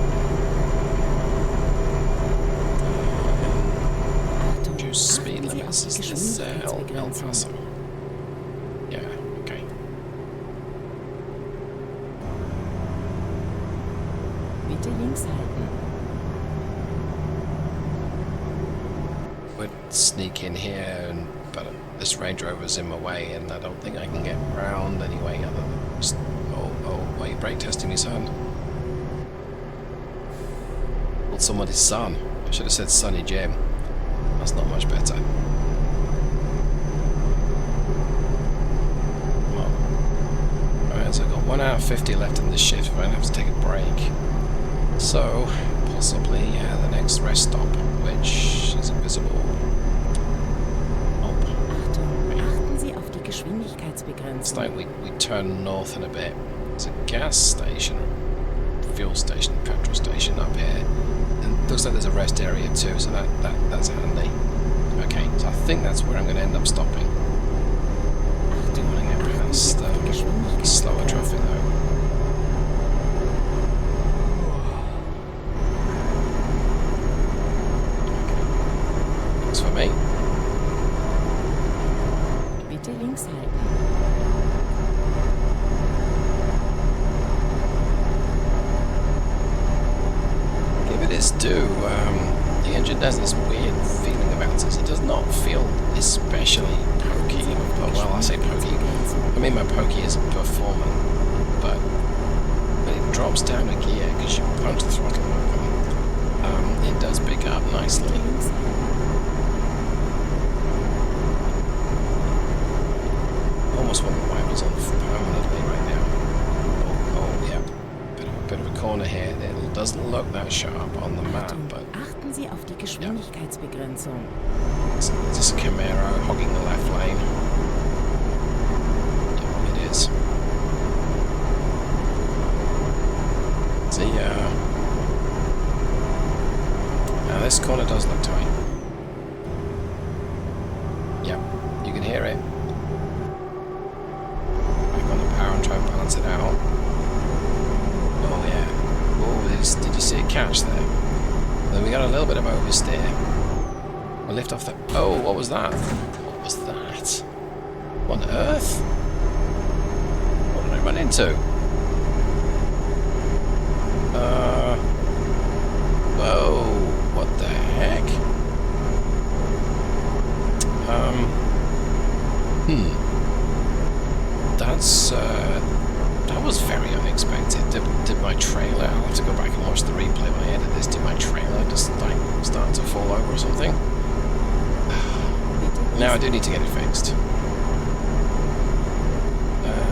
Reduce speed limits. Is this El Paso? Yeah, okay. Bitte links halten. Would sneak in here, but this Range Rover's in my way, and I don't think I can get round anyway other than just... Oh, are you brake testing me, son? Well, somebody's son. I should have said Sonny Jim. That's not much better. Come on. Alright, so I've got 1 hour 50 left in this shift. I'm going to have to take a break. So, possibly, the next rest stop, which is invisible. It's like we turn north in a bit. It's a gas station. fuel station, petrol station up here. And looks like there's a rest area too, so that's handy. Okay, so I think that's where I'm going to end up stopping. Don't want to get past slower traffic though. Okay. Looks for me. Bitte links halten. Give it its due. The engine has this weird feeling about it. It does not feel especially pokey. Well, I say pokey. I mean, my pokey isn't performant, but when it drops down a gear because you punch the throttle open, it does pick up nicely. Almost want the wipers on permanently right now. Oh yeah. Bit of a corner here. It doesn't look that sharp on the map, but Achten Sie auf die Geschwindigkeitsbegrenzung. it's a Camaro hogging the left lane. Yeah, it is. See, now this corner does look tight. Yep, you can hear it. Back on the power and try and balance it out. Oh yeah. Oh, did you see it catch there? Then we got a little bit of oversteer. We'll lift off the... Oh, what was that? What was that? What on earth? What did I run into? Whoa, what the heck? That was very unexpected. Did my trailer, I'll have to go back and watch the replay when I edit this, did my trailer just like start to fall over or something? Now I do need to get it fixed.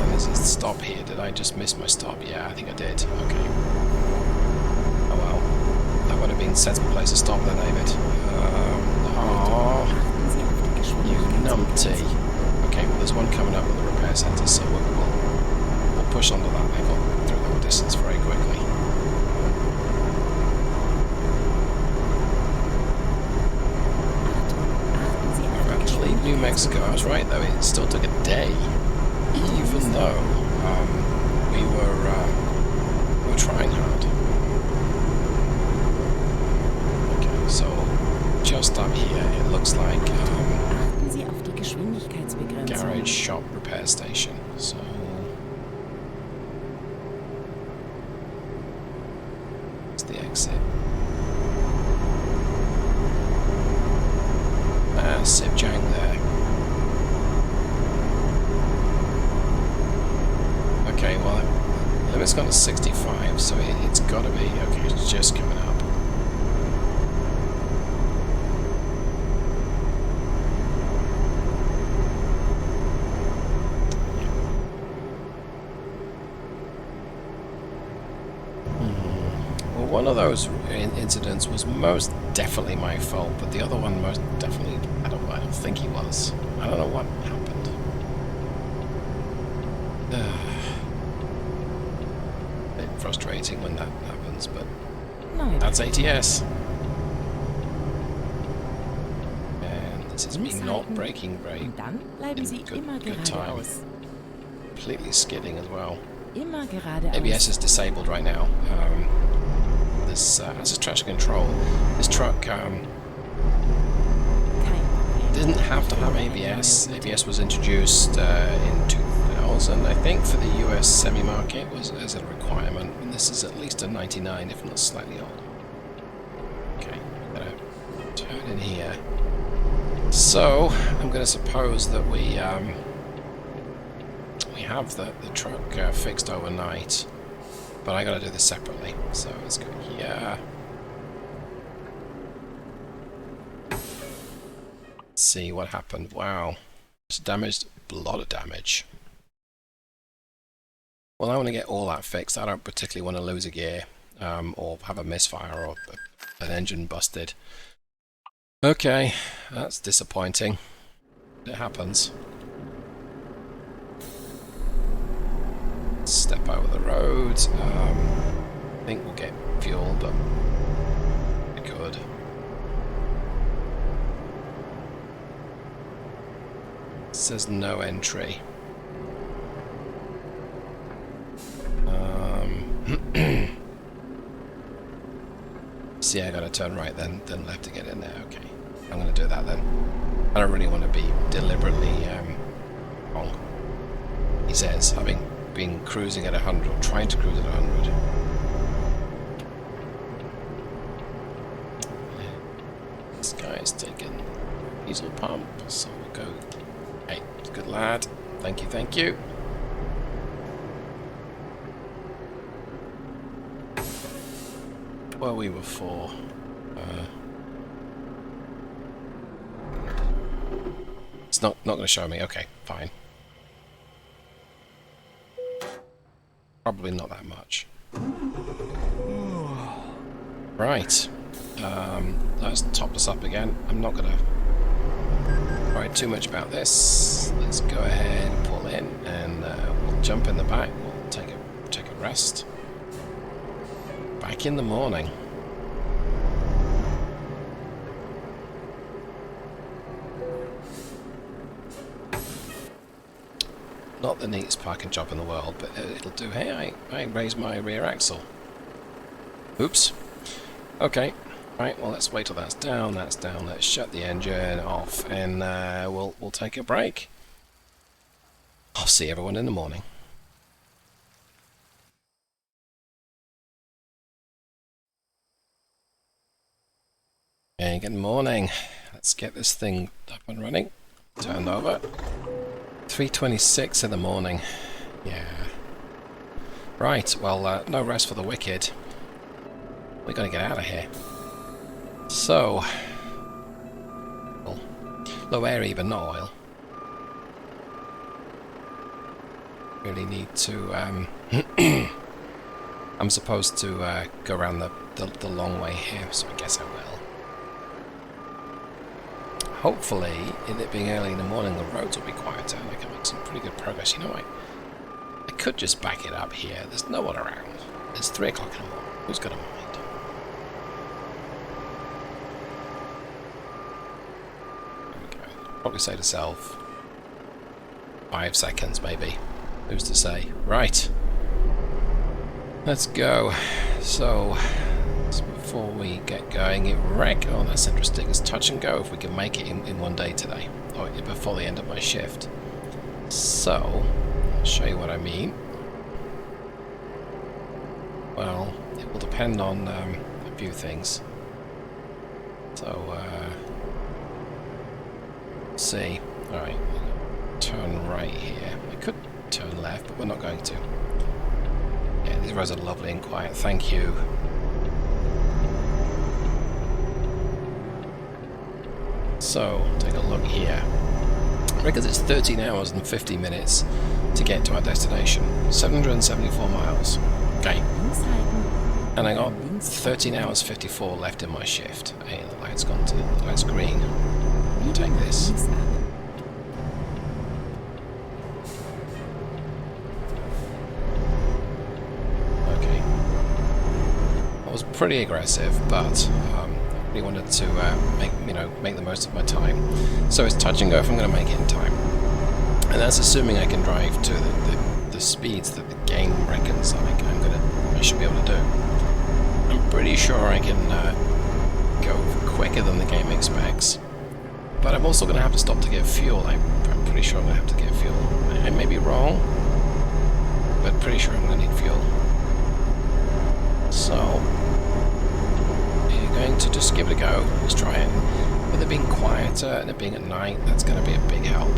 There's a stop here. Did I just miss my stop? Yeah, I think I did. Okay. Oh well. That would have been sensible place to stop then, David. You numpty. Okay, well there's one coming up with the repair centre, so we'll push onto that. They got through the distance very quickly. Actually, New Mexico, I was right though, it still took a day, even though we were trying hard. Okay, so just up here, it looks like garage shop repair station. So it's the exit. Massive jank there. Okay, well, limit's gone to 65, so it's got to be okay. It's just coming up. One of those incidents was most definitely my fault, but the other one most definitely, I don't think he was. I don't know what happened. Bit frustrating when that happens, but that's ATS. And this is me not braking brake. Good time. Completely skidding as well. ABS is disabled right now. This is traction control. This truck didn't have to have ABS. ABS was introduced in 2000, I think, for the US semi-market was as a requirement, and this is at least a 99, if not slightly older. Okay, gotta turn in here. So I'm going to suppose that we have the truck fixed overnight. But I gotta do this separately, so let's go here. Let's see what happened. Wow, it's damaged, a lot of damage. Well, I want to get all that fixed. I don't particularly want to lose a gear, or have a misfire, or an engine busted. Okay, that's disappointing. It happens. Step over the road. think we'll get fuel, but we could. It says no entry. See, I gotta turn right then left to get in there. Okay, I'm gonna do that then. I don't really want to be deliberately wrong. He says, having been cruising at 100, or trying to cruise at 100. This guy's taking diesel pump, so we'll go. Hey, good lad. Thank you, thank you. Where we were for. It's not going to show me. Okay, fine. Probably not that much. Right. Let's top this up again. I'm not going to worry too much about this. Let's go ahead and pull in, and we'll jump in the back. We'll take a rest. Back in the morning. Not the neatest parking job in the world, but it'll do. Hey, I raised my rear axle. Oops. Okay. Right, well, let's wait till that's down. That's down. Let's shut the engine off, and we'll take a break. I'll see everyone in the morning. Hey, good morning. Let's get this thing up and running. Turned over. 3:26 in the morning. Yeah. Right, well, no rest for the wicked. We're gonna get out of here. So, well, low air even, not oil. Really need to, I'm supposed to go around the long way here, so I guess I will. Hopefully, in it being early in the morning, the roads will be quieter and I can make some pretty good progress. You know, I could just back it up here. There's no one around. It's 3 o'clock in the morning. Who's gonna mind? There we go. Probably say to self, 5 seconds maybe. Who's to say? Right. Let's go. So before we get going, oh, that's interesting. It's touch and go if we can make it in one day today, or before the end of my shift. So, I'll show you what I mean. Well, it will depend on a few things. So, see. Alright, turn right here. I could turn left, but we're not going to. Yeah, these roads are lovely and quiet. Thank you. So, take a look here. Because it's 13 hours and 50 minutes to get to our destination. 774 miles. Okay. And I got 13 hours 54 left in my shift. Hey, the light's gone to the light's green. I'll take this. Okay. I was pretty aggressive, but really wanted to make the most of my time. So it's touch and go if I'm going to make it in time, and that's assuming I can drive to the speeds that the game reckons I should be able to do. I'm pretty sure I can go quicker than the game expects, but I'm also going to have to stop to get fuel. I'm pretty sure I'm going to have to get fuel. I may be wrong, but pretty sure I'm going to need fuel. So going to just give it a go. Let's try it. With it being quieter and it being at night, that's going to be a big help.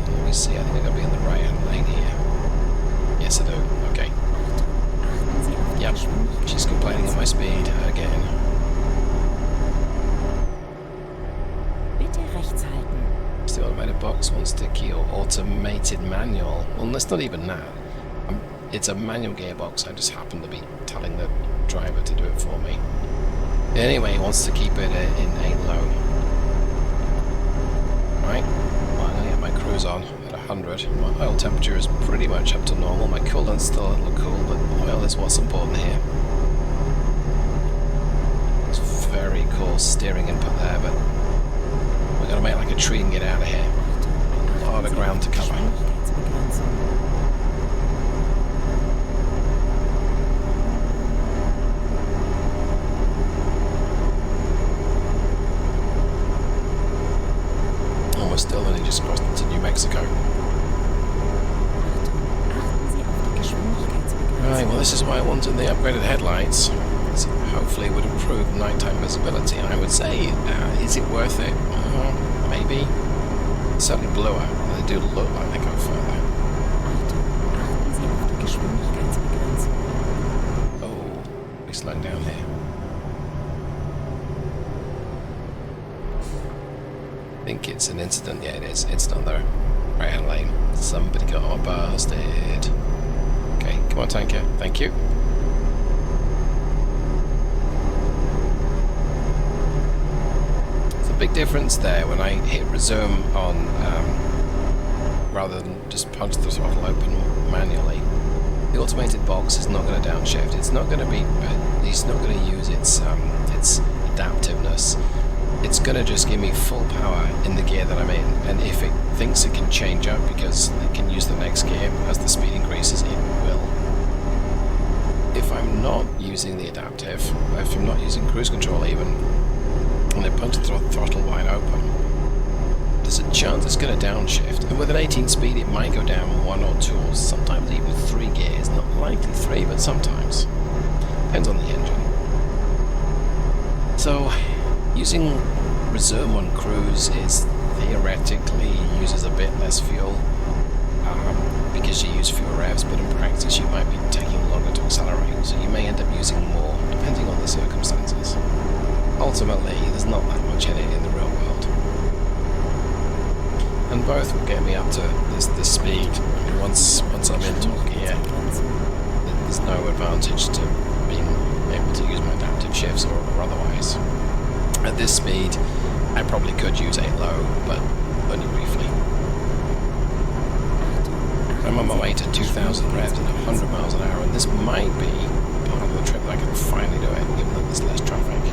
Let me see, I think I'm going to be in the right hand lane here. Yes, I do. Okay. Yep. She's complaining at my speed again. Bitte rechts halten. The automated box wants to key or automated manual. Well, that's not even that. It's a manual gearbox. I just happen to be telling the driver to do it for me. Anyway, he wants to keep it in 8 low. Right. Well, I'm going to get my cruise on at 100. My oil temperature is pretty much up to normal. My coolant's still a little cool, but oil is what's important here. It's very cool steering input there, but we're going to make like a tree and get out of here. A lot of ground to cover. We're still only just crossed into New Mexico. Right, well this is why I wanted the upgraded headlights. So hopefully it would improve nighttime visibility. I would say, is it worth it? Maybe. It's certainly bluer. They do look like they go further. Oh, we're slowing down here. I think it's an incident. Yeah, it is. It's on the right-hand lane. Somebody got busted. Okay, come on, tanker. Thank you. There's a big difference there when I hit resume on, rather than just punch the throttle open manually. The automated box is not going to downshift. It's not going to be. It's not going to use its adaptiveness. It's going to just give me full power in the gear that I'm in, and if it thinks it can change up because it can use the next gear as the speed increases, it will. If I'm not using the adaptive, if I'm not using cruise control even, and I punch the throttle wide open, there's a chance it's going to downshift, and with an 18 speed it might go down 1 or 2 or sometimes even 3 gears, not likely 3 but sometimes. Depends on the engine. So using resume on cruise is theoretically uses a bit less fuel because you use fewer revs, but in practice you might be taking longer to accelerate, so you may end up using more depending on the circumstances. Ultimately, there's not that much in it in the real world, and both will get me up to this speed. I mean, once I'm in torque gear, there's no advantage to being able to use my adaptive shifts or otherwise. At this speed, I probably could use 8 low, but only briefly. I'm on my way to 2,000 revs and 100 miles an hour, and this might be part of the trip that I can finally do it, given that there's less traffic.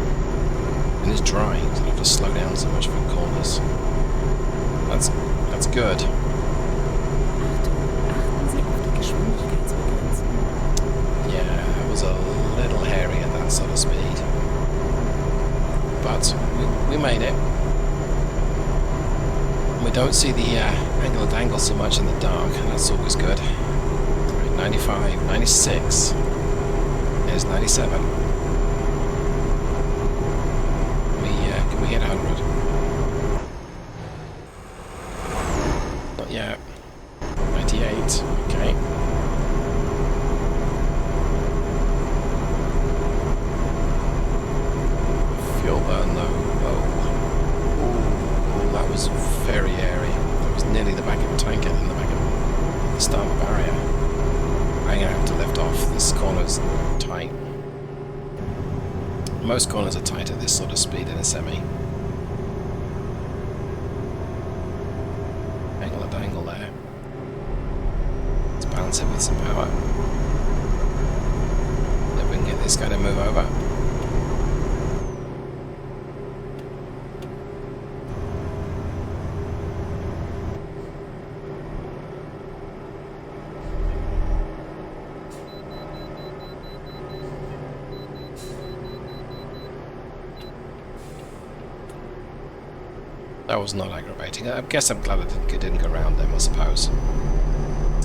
And it's dry, so I don't have to slow down so much for corners. That's good. Yeah, it was a little hairy at that sort of speed. But we made it. We don't see the angle of dangle so much in the dark, and that's always good. Right, 95, 96. There's 97. Can we hit 100? Not yet. 98. Okay. Fuel burn though. Oh. Ooh, that was very airy. That was nearly the back of a tanker and the back of the starboard barrier. I'm gonna have to lift off. This corner's tight. Most corners are tight at this sort of speed in a semi. Angle of dangle there. Let's balance it with some power. If we can get this guy to move over. That was not aggravating. I guess I'm glad it didn't go around them, I suppose.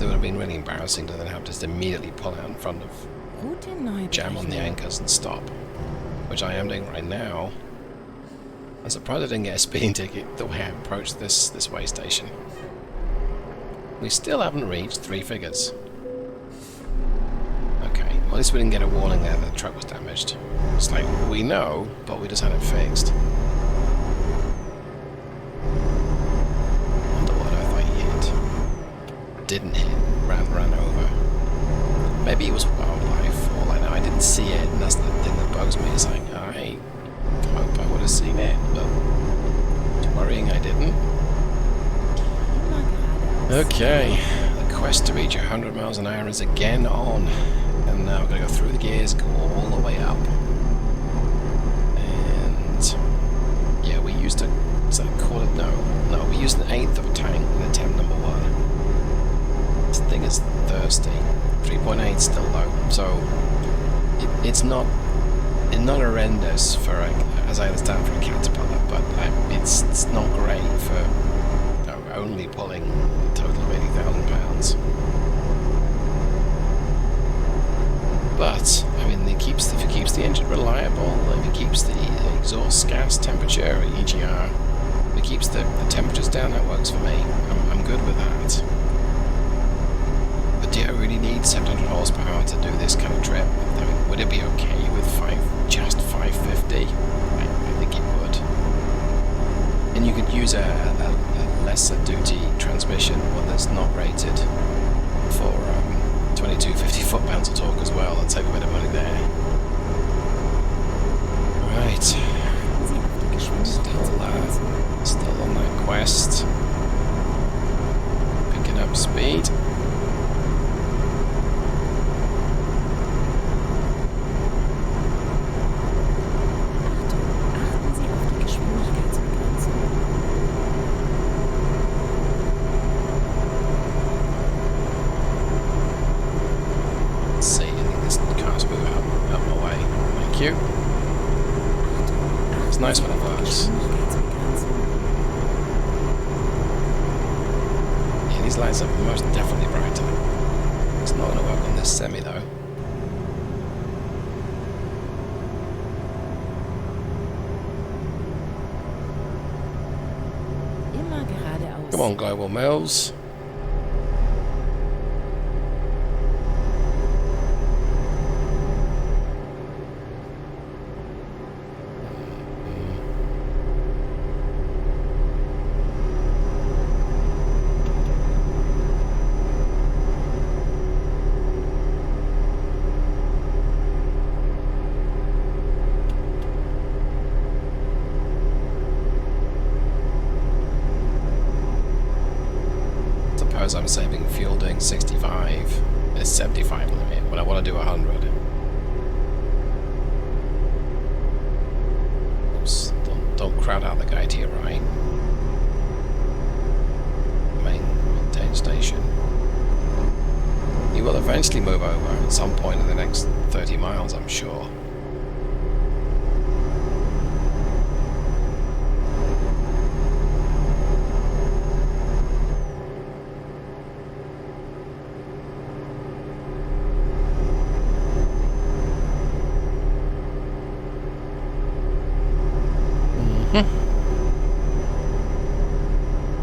It would have been really embarrassing to then have to just immediately pull out in front of, jam on the anchors and stop. Which I am doing right now. I'm surprised I didn't get a speeding ticket the way I approached this way station. We still haven't reached 3 figures. Okay, well at least we didn't get a warning there that the truck was damaged. It's like, we know, but we just had it fixed. Didn't hit, ran over. Maybe it was wildlife, all I know. I didn't see it, and that's the thing that bugs me. It's like, I hope I would have seen it, but it's worrying I didn't. Okay, the quest to reach 100 miles an hour is again on. And now we're going to go through the gears, go all the way up. And yeah, we used a quarter, no, we used an eighth of a tank in attempt number 1. This thing is thirsty. 3.8 still low, so it's not horrendous for as I understand, for a caterpillar, but it's not great for only pulling a total of 80,000 pounds. But I mean, if it keeps the engine reliable, if it keeps the exhaust gas temperature, EGR, if it keeps the temperatures down, that works for me. I'm good with that. But do I really need 700 horsepower to do this kind of trip? I mean, would it be okay with just 550? I think it would. And you could use a lesser duty transmission, one that's not rated for 2250 foot-pounds of torque as well, and save a bit of money there. Right. Still on that quest. Picking up speed. It's nice when it works. Yeah, these lights are most definitely brighter. It's not going to work on this semi though. Come on, Global Mills. I'm saving fuel doing 65. It's 75 limit when I want to do 100. Oops, don't crowd out the guy to your right. Maintain station. He will eventually move over at some point in the next 30 miles, I'm sure.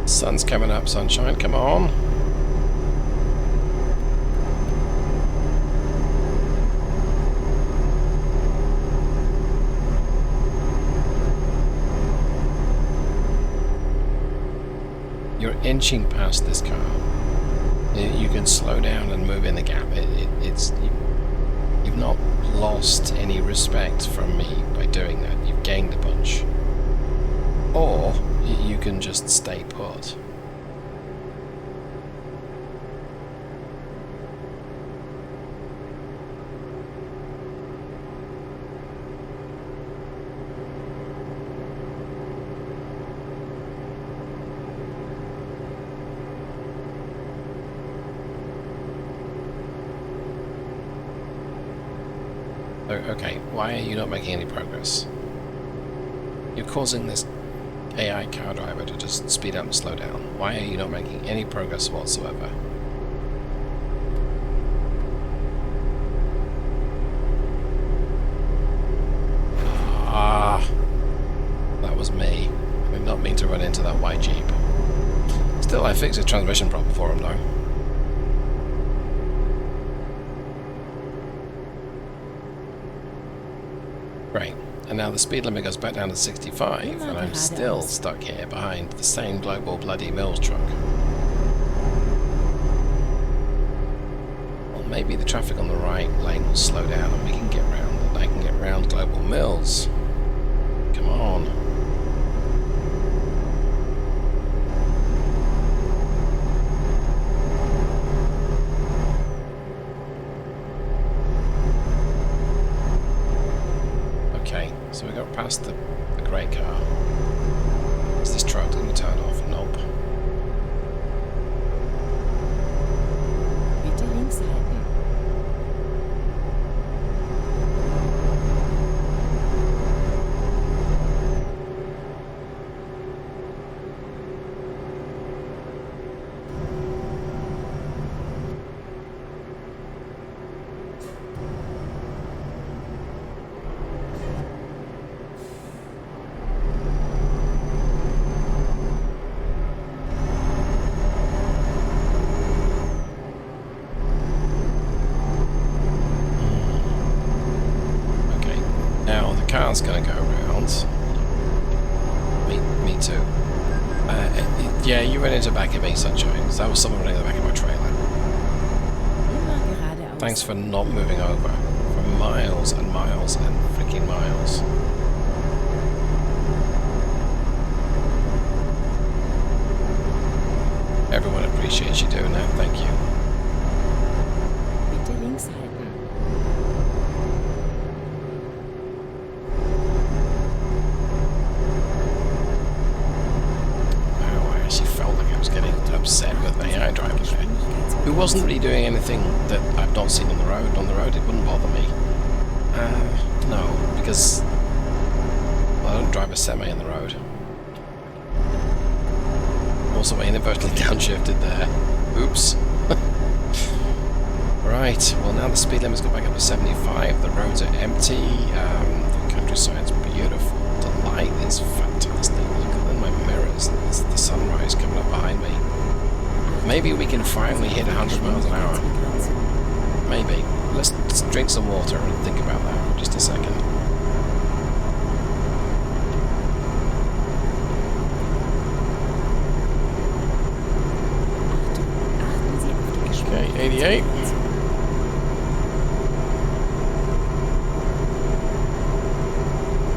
Sun's coming up, sunshine, come on. You're inching past this car. You can slow down and move in the gap. You've not lost any respect from me by doing that. You've gained a bunch. Or you can just stay put. Okay, why are you not making any progress? You're causing this AI car driver to just speed up and slow down. Why are you not making any progress whatsoever? That was me. I did not mean to run into that white Jeep. Still, I fixed a transmission problem for him though. Great. And now the speed limit goes back down to 65, and I'm still stuck here behind the same Global bloody Mills truck. Well, maybe the traffic on the right lane will slow down and we can get round, and I can get round Global Mills. Come on. past the grey car. Is this truck going to turn off? Nope. Bitte links halten. Car's gonna go around. Me too. Yeah, you ran into the back of me, Sunshine. So that was someone running in the back of my trailer. Immer geradeaus. Thanks for not moving over for miles and miles and freaking miles. Everyone appreciates you doing that. Thank you. Bitte links halten. Upset with the AI driver there, who wasn't really doing anything that I've not seen on the road. On the road, it wouldn't bother me. No, because I don't drive a semi on the road. Also, I inadvertently downshifted there. Oops. Right. Well, now the speed limit's got back up to 75. The roads are empty. The countryside's beautiful. The light is fantastic. Look at my mirrors. There's the sunrise coming up behind me. Maybe we can finally hit 100 miles an hour. Maybe. Let's drink some water and think about that for just a second. Okay, 88.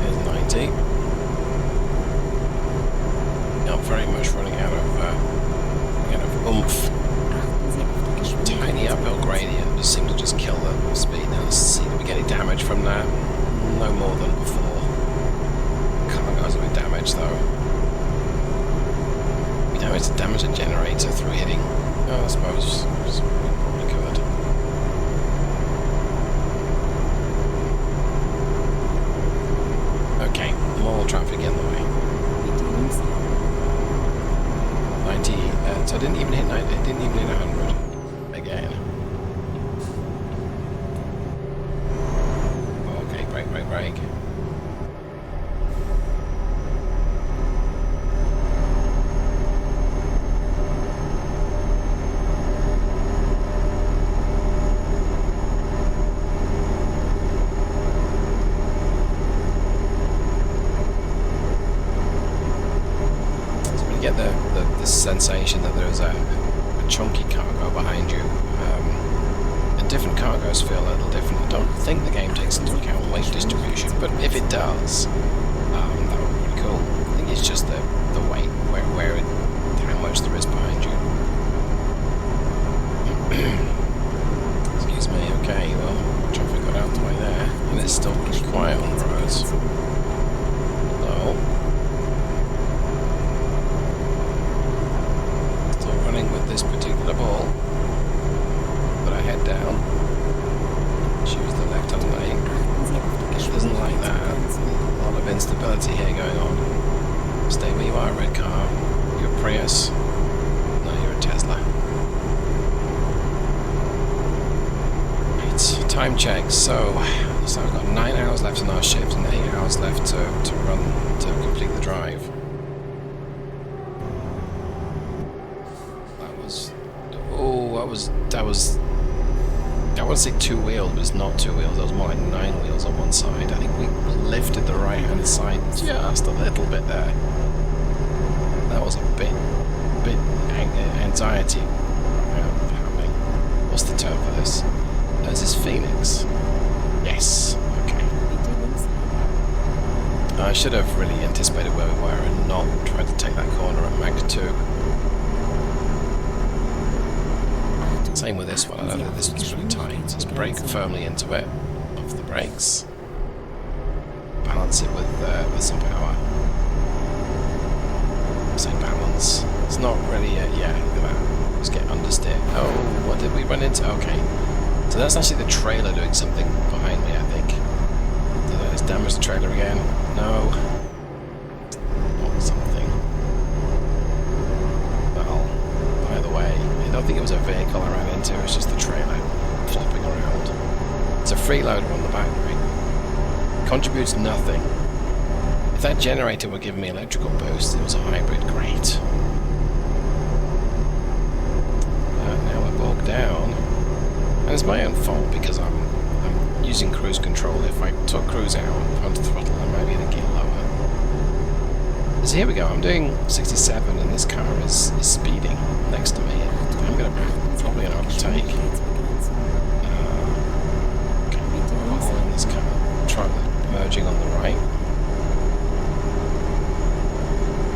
There's 90. Not very much running out of oomph. Tiny uphill gradient just seemed to just kill the speed. Now seem to be getting damage from that. No more than before. Cargo's a bit damaged though. We damage the generator through hitting. Oh, I suppose we probably could. Okay, more traffic in the way. 90, so I didn't even hit 90, it didn't even hit 100 again. Okay, brake. Get the sensation that there's a chunky cargo behind you, and different cargoes feel a little different. I don't think the game takes into account weight distribution, but if it does, that would be pretty cool. I think it's just the weight, how much there is behind you. Excuse me. Okay, well, traffic got out the way there, and it's still pretty quiet on the roads. So. With this particular ball, but I head down, choose the left-hand lane. It doesn't like that. A lot of instability here going on. Stay where you are, red car. You're a Prius. No, you're a Tesla. Right, time check. So I've got 9 hours left in our shift and 8 hours left to complete the drive. That was I want to say 2 wheels, but it's not 2 wheels. That was more like 9 wheels on one side. I think we lifted the right hand side just a little bit there. That was a bit anxiety happening. What's the term for this? Is this Phoenix? Yes. Okay. I should have really anticipated where we were and not tried to take that corner at Mach 2. Same with this one. I know that this one's really tight. Just brake firmly into it. Off the brakes. enhance it with some power. Same balance. It's not really yet. Yeah, look at that. Just get understeer. Oh, what did we run into? Okay. So that's actually the trailer doing something behind me, I think. Did I just damage the trailer again? No. Or something. Well, by the way, I don't think it was a vehicle I ran into, it was just the trailer flopping around. It's a freeloader on the back, right? Contributes nothing. If that generator would give me electrical boost, it was a hybrid, great. Now we're bogged down. And it's my own fault because I'm using cruise control. If I took cruise out and pumped the throttle, I might be able to get lower. So here we go, I'm doing 67 and this car is speeding next to me. I'm going to probably an overtake. Following this car, try merging on the right.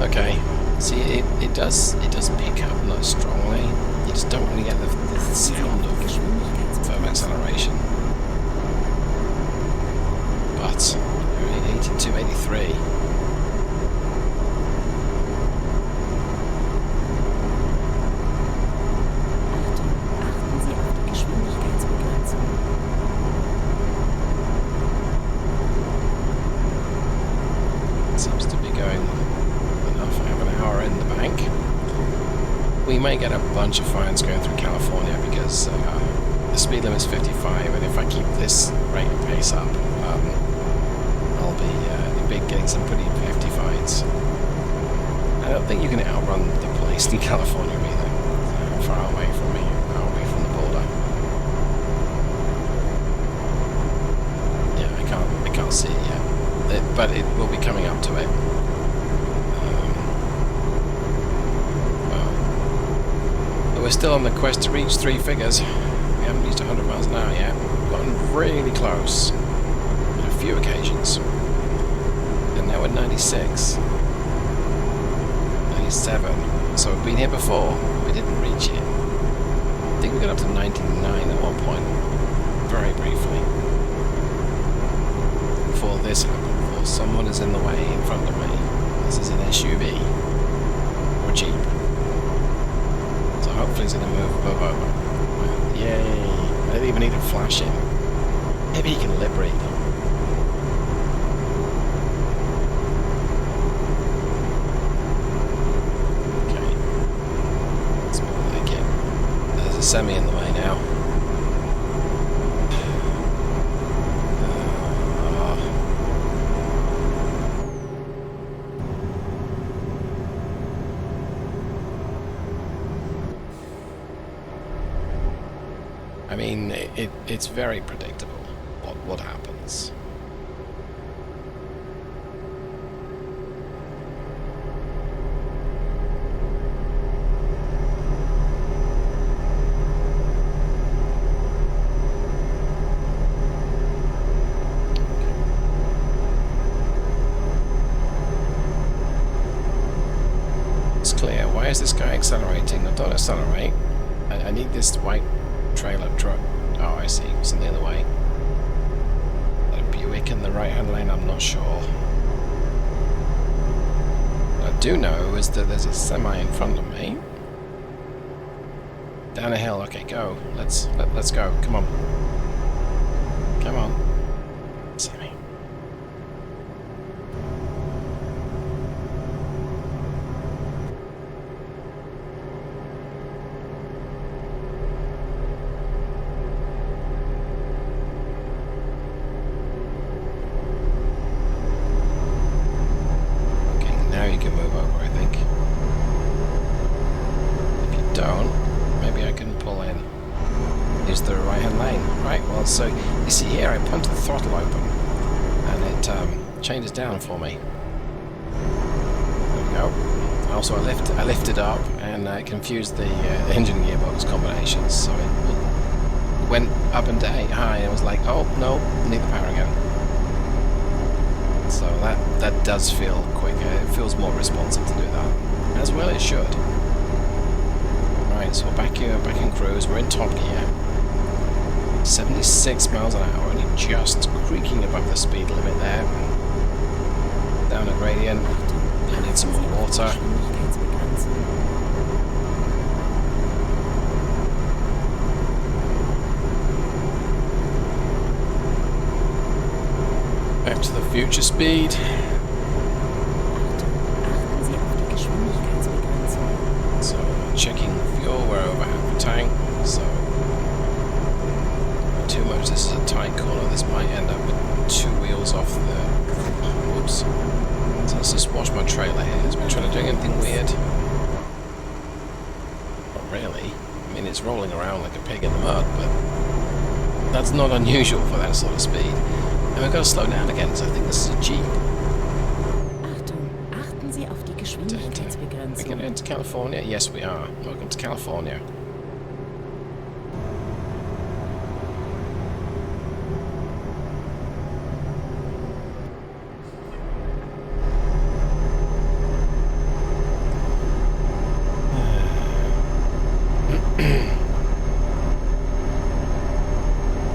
Okay, see it does pick up not strongly. You just don't really get the sound of firm acceleration. But 82, 83. Seems to be going enough. I have an hour in the bank. We may get a bunch of fines going through California because the speed limit is 55, and if I keep this rate of pace up, I'll be getting some pretty hefty fines. I don't think you can outrun the police in California either. How far away from me? Far away from the border. Yeah, I can't see it yet. But it will be coming up to it. Well, we're still on the quest to reach 3 figures. We haven't reached 100 miles an hour yet. We've gotten really close on a few occasions. And now we're 96. 97. So we've been here before. We didn't reach it. I think we got up to 99 at one point. Very briefly. Before this happened. Someone is in the way in front of me. This is an SUV or Jeep. So hopefully it's going to move over. Yay! I didn't even need to flash him. Maybe he can liberate them. Okay. That's more like it. There's a semi in the way now. I mean, it's very predictable what happens. It's clear. Why is this guy accelerating? I don't accelerate. I need this white trailer truck. Oh, I see. It's in the other way. A Buick in the right-hand lane, I'm not sure. What I do know is that there's a semi in front of me. Down a hill. Okay, go. Let's go. Come on. Come on. Semi. So you see here, I punted the throttle open, and it changes down for me. There we go. Also, I lifted up, and I confused the engine and gearbox combinations. So it went up and high, and it was like, oh no, need the power again. So that does feel quicker. It feels more responsive to do that, as well it should. Right, so we're back here, back in cruise. We're in top gear. 76 miles an hour, only just creaking above the speed limit there. down a gradient. I need some more water. Geschwindigkeitsbegrenzung. Back to the future speed. Achten Sie auf die Geschwindigkeitsbegrenzung. So, checking fuel, we're over half a tank, so too much. This is a tight corner. This might end up with 2 wheels off the. Whoops. So let's just watch my trailer here. Is my trailer doing anything weird? Not really. I mean, it's rolling around like a pig in the mud, but that's not unusual for that sort of speed. And we've got to slow down again, so I think this is a Jeep. Achtung, achten Sie auf die We're Geschwindigkeitsbegrenzung. going into California? Yes, we are. Welcome to California.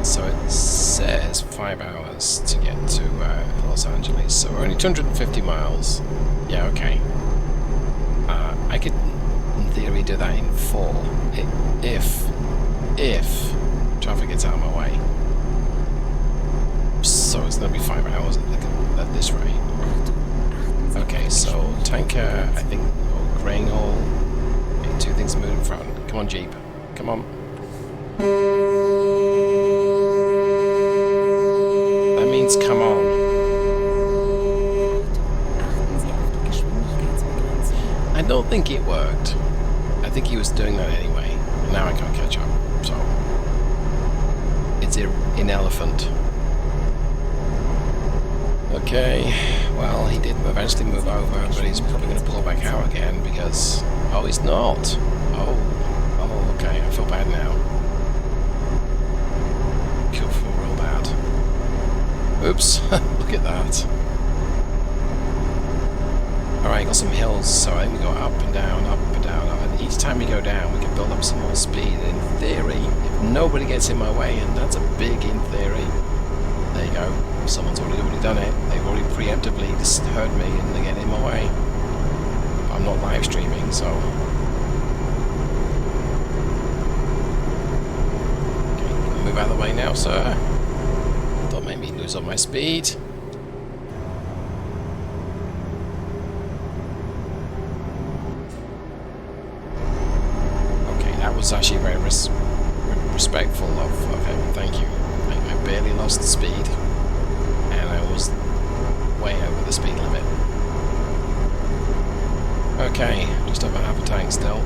So it says 5 hours to get to Los Angeles, so we're only 250 miles. Yeah, okay. I could, in theory, do that in 4 if traffic gets out of my way. So it's going to be 5 hours at this rate. Okay, so tanker, I think, grain haul. Okay, 2 things to move in front. Come on, Jeep. Come on. That means come on. Achten Sie auf die Geschwindigkeitsbegrenzung. I don't think it worked. I think he was doing that anyway. And now I can't catch up, so it's in elephant. Okay, well, he did eventually move over, but he's probably going to pull back out again because... Oh, he's not. Oh, okay, I feel bad now. I feel real bad. Oops, look at that. Alright, got some hills, so I think we go up and down, and each time we go down, we can build up some more speed. In theory, if nobody gets in my way, and that's a big in theory, there you go. Someone's already done it. They've already preemptively just heard me and they get in my way. I'm not live streaming, so... Okay, move out of the way now, sir. Don't make me lose all my speed. Okay, that was actually very respectful of him. Thank you. I barely lost the speed. And I was way over the speed limit. Okay, just over half a tank still.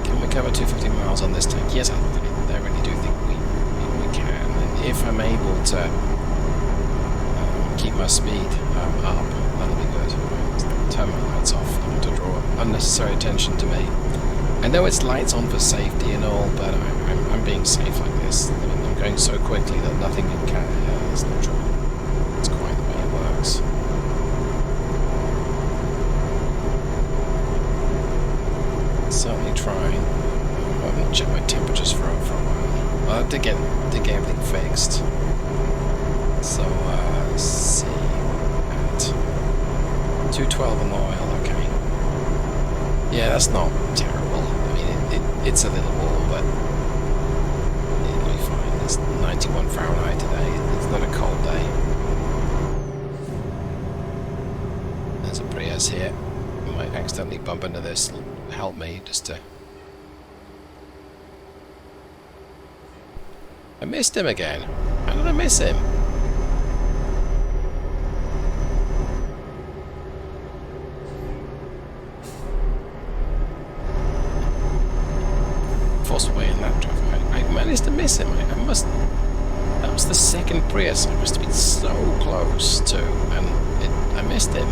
Can we cover 250 miles on this tank? Yes, I really do think we can. And if I'm able to keep my speed up, that'll be good. Turn my lights off. I want to draw unnecessary attention to me. I know it's lights on for safety and all, but I'm being safe like this. I mean, I'm going so quickly that nothing can catch. That's not true. That's quite the way it works. Certainly trying. I haven't checked my temperatures for a while. Well, I did get everything fixed. So let's see. At 212 on the oil. Okay. Yeah, that's not terrible. I mean, it's a little warm, but it'll be fine. It's 91 Fahrenheit today. It's not a cold day. There's a Prius here. I might accidentally bump into this. Help me just to... I missed him again. How did I miss him? Forced away in that traffic. I managed to miss him. I must... That was the second Prius. I must have been so close to, and I missed him.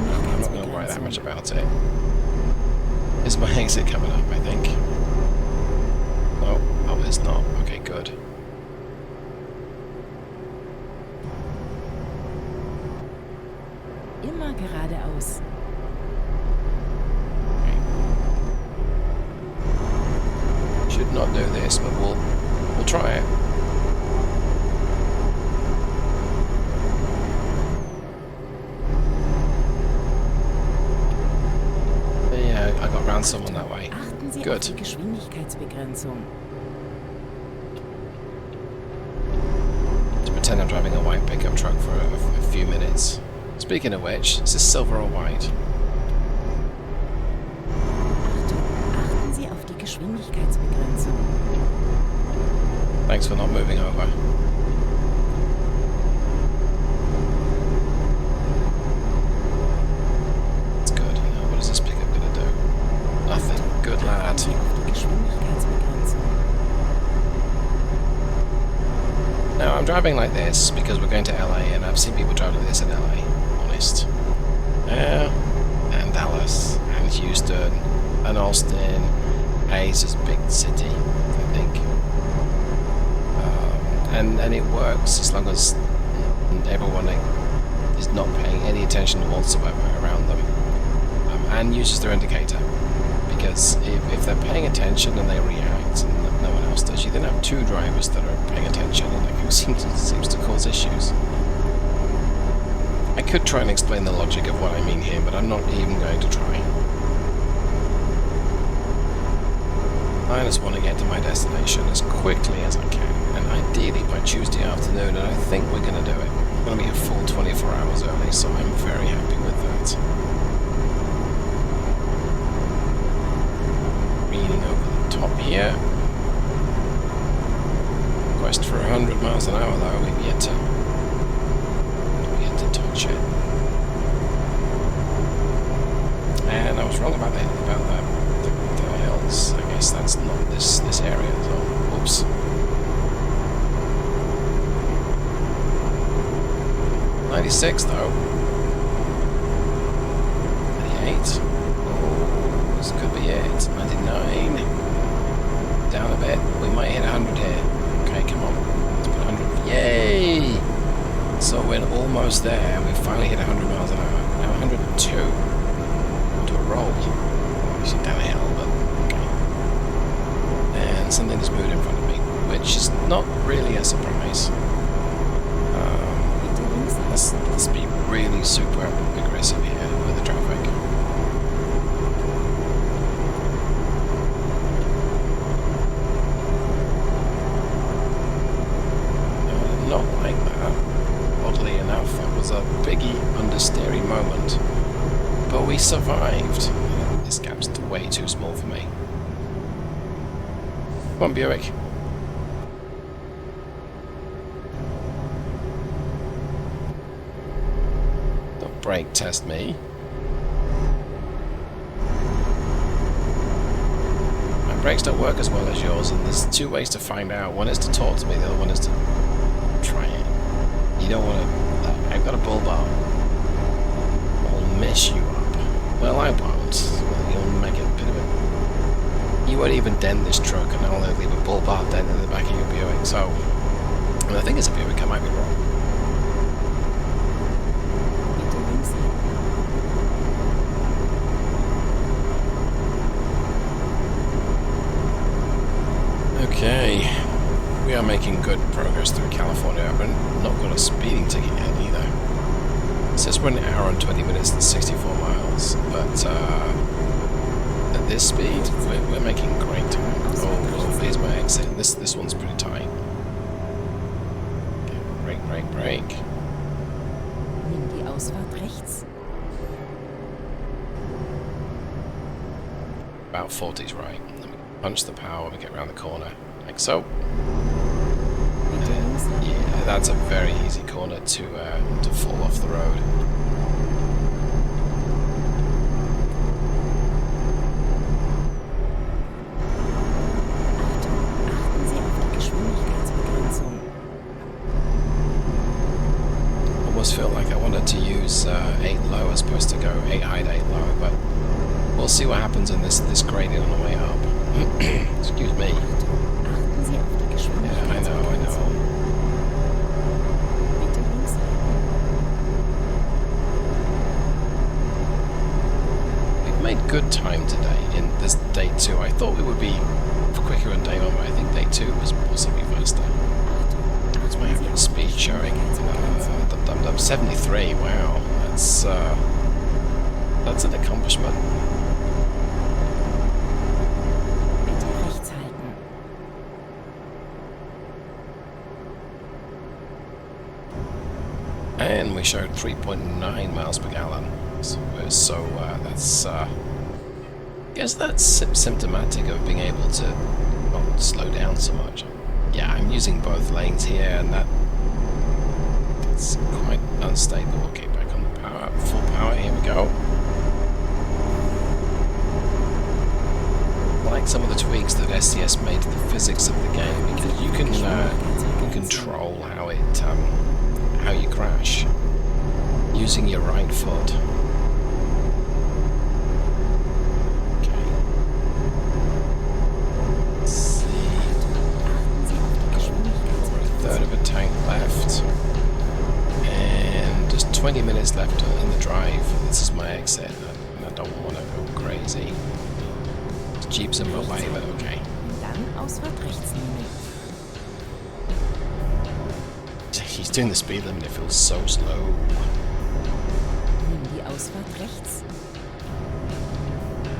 I'm not going to worry that much about it. Is my exit coming up, I think? Oh, it's not. Okay, good. Immer geradeaus. Should not do this, but we'll try it. found someone that way. Achten Sie auf Good. die Geschwindigkeitsbegrenzung. To pretend I'm driving a white pickup truck for a few minutes. Speaking of which, is this silver or white? Achtung, achten Sie auf die Geschwindigkeitsbegrenzung. Thanks for not moving over. That's good. Now, what is this pickup going to do? Nothing. Good lad. Achten Sie auf die Geschwindigkeitsbegrenzung. Now, I'm driving like this because we're going to LA, and I've seen people drive like this in LA. Honest. And Dallas, and Houston, and Austin. Hayes is a big city, I think. And it works as long as everyone is not paying any attention whatsoever around them and uses their indicator. Because if they're paying attention and they react and no one else does, you then have two drivers that are paying attention, and that seems to cause issues. I could try and explain the logic of what I mean here, but I'm not even going to try. I just want to get to my destination as quickly as I can, and ideally by Tuesday afternoon, and I think we're going to do it. I'm going to be a full 24 hours early, so I'm very happy with that. Reading over the top here. Quest for 100 miles an hour though, we've yet to touch it. And I was wrong about the hills. I guess that's not this area, so whoops. '96 though. 98. Oh, this could be it. 99. Down a bit. We might hit 100 here. Okay, come on. Let's put 100. Yay! So we're almost there. We finally hit 100 miles an hour. Now 102. To a roll. Actually down a hill, but okay. And something has moved in front of me, which is not really a surprise. Let's be really super aggressive here with the traffic. Not like that. Oddly enough, that was a biggie understeering moment. But we survived. This gap's way too small for me. Come on, Buick. Don't brake test me. My brakes don't work as well as yours, and there's two ways to find out. One is to talk to me, the other one is to try it. You don't want to... I've got a bull bar. I'll mess you up. Well, I won't. You'll make it a bit of a... You won't even dent this truck, and I'll leave a bull bar dent in the back of your Buick, so... And I think it's a Buick, I might be wrong. Okay. We are making good progress through California. I've not got a speeding ticket yet either. It says we're an hour and 20 minutes and 64 miles, but at this speed, we're making great time. Oh, here's my exit. This one's pretty tight. Okay, brake. Nimm die Ausfahrt rechts. About 40's right. Then we punch the power, we get around the corner, like so. Yeah, that's a very easy corner to fall off the road. Achten Sie auf die Geschwindigkeitsbegrenzung. Almost feel like I wanted to use 8 low as opposed to go 8 high to 8 low, but we'll see what happens in this gradient on the way up. Excuse me. Achten Sie auf die Geschwindigkeitsbegrenzung. Yeah, I know. Bitte links We've made good time today in this day 2. I thought we would be quicker in day 1, but I think day 2 was possibly faster. What's my average speed showing? 73. Wow, that's an accomplishment. showed 3.9 miles per gallon. So that's I guess that's symptomatic of being able to not slow down so much. Yeah, I'm using both lanes here, and that's quite unstable. Okay, back on the power, full power. Here we go. Like some of the tweaks that SCS made to the physics of the game, because you can control how you crash using your right foot. Okay. Let's see. Over a third of a tank left, and just 20 minutes left in the drive. This is my exit, and I don't want to go crazy. Jeeps in my way, but okay. Dann Ausfahrt rechts nehmen. He's doing the speed limit, it feels so slow. Nimm die Ausfahrt rechts.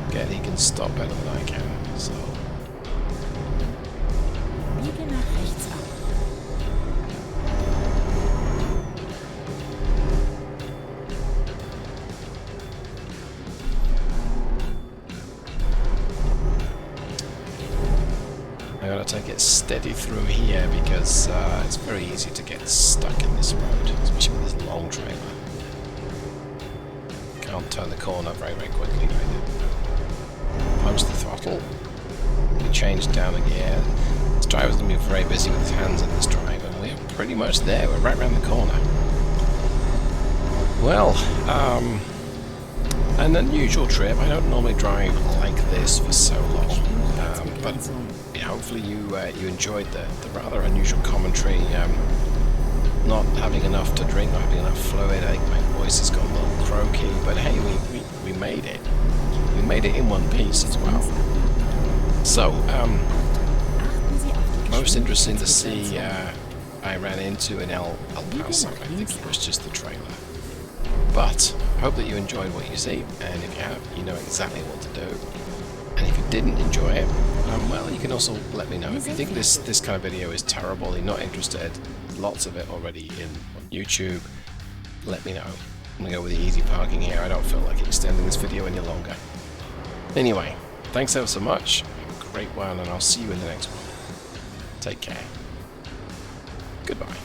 Again, he can stop better than I can, so... Biege nach rechts ab. I gotta take it steady through here because it's very easy to get stuck in this road, especially with this long trailer. Can't turn the corner very quickly. Punch the throttle. We change down a gear. This driver's gonna be very busy with his hands in this drive, and we're pretty much there. We're right around the corner. Well, an unusual trip. I don't normally drive like this for so long, but yeah, hopefully you enjoyed the rather unusual commentary. Not having enough to drink, not having enough fluid. I think my voice has gone a little croaky, but hey, we made it. We made it in one piece as well. So, most interesting to see. I ran into in El Paso. I think it was just the trailer. But I hope that you enjoyed what you see, and if you have, you know exactly what to do. And if you didn't enjoy it, well, you can also let me know. If you think this kind of video is terrible, you're not interested, lots of it already on YouTube, let me know. I'm going to go with the easy parking here. I don't feel like extending this video any longer. Anyway, thanks ever so much. Have a great one, and I'll see you in the next one. Take care. Goodbye.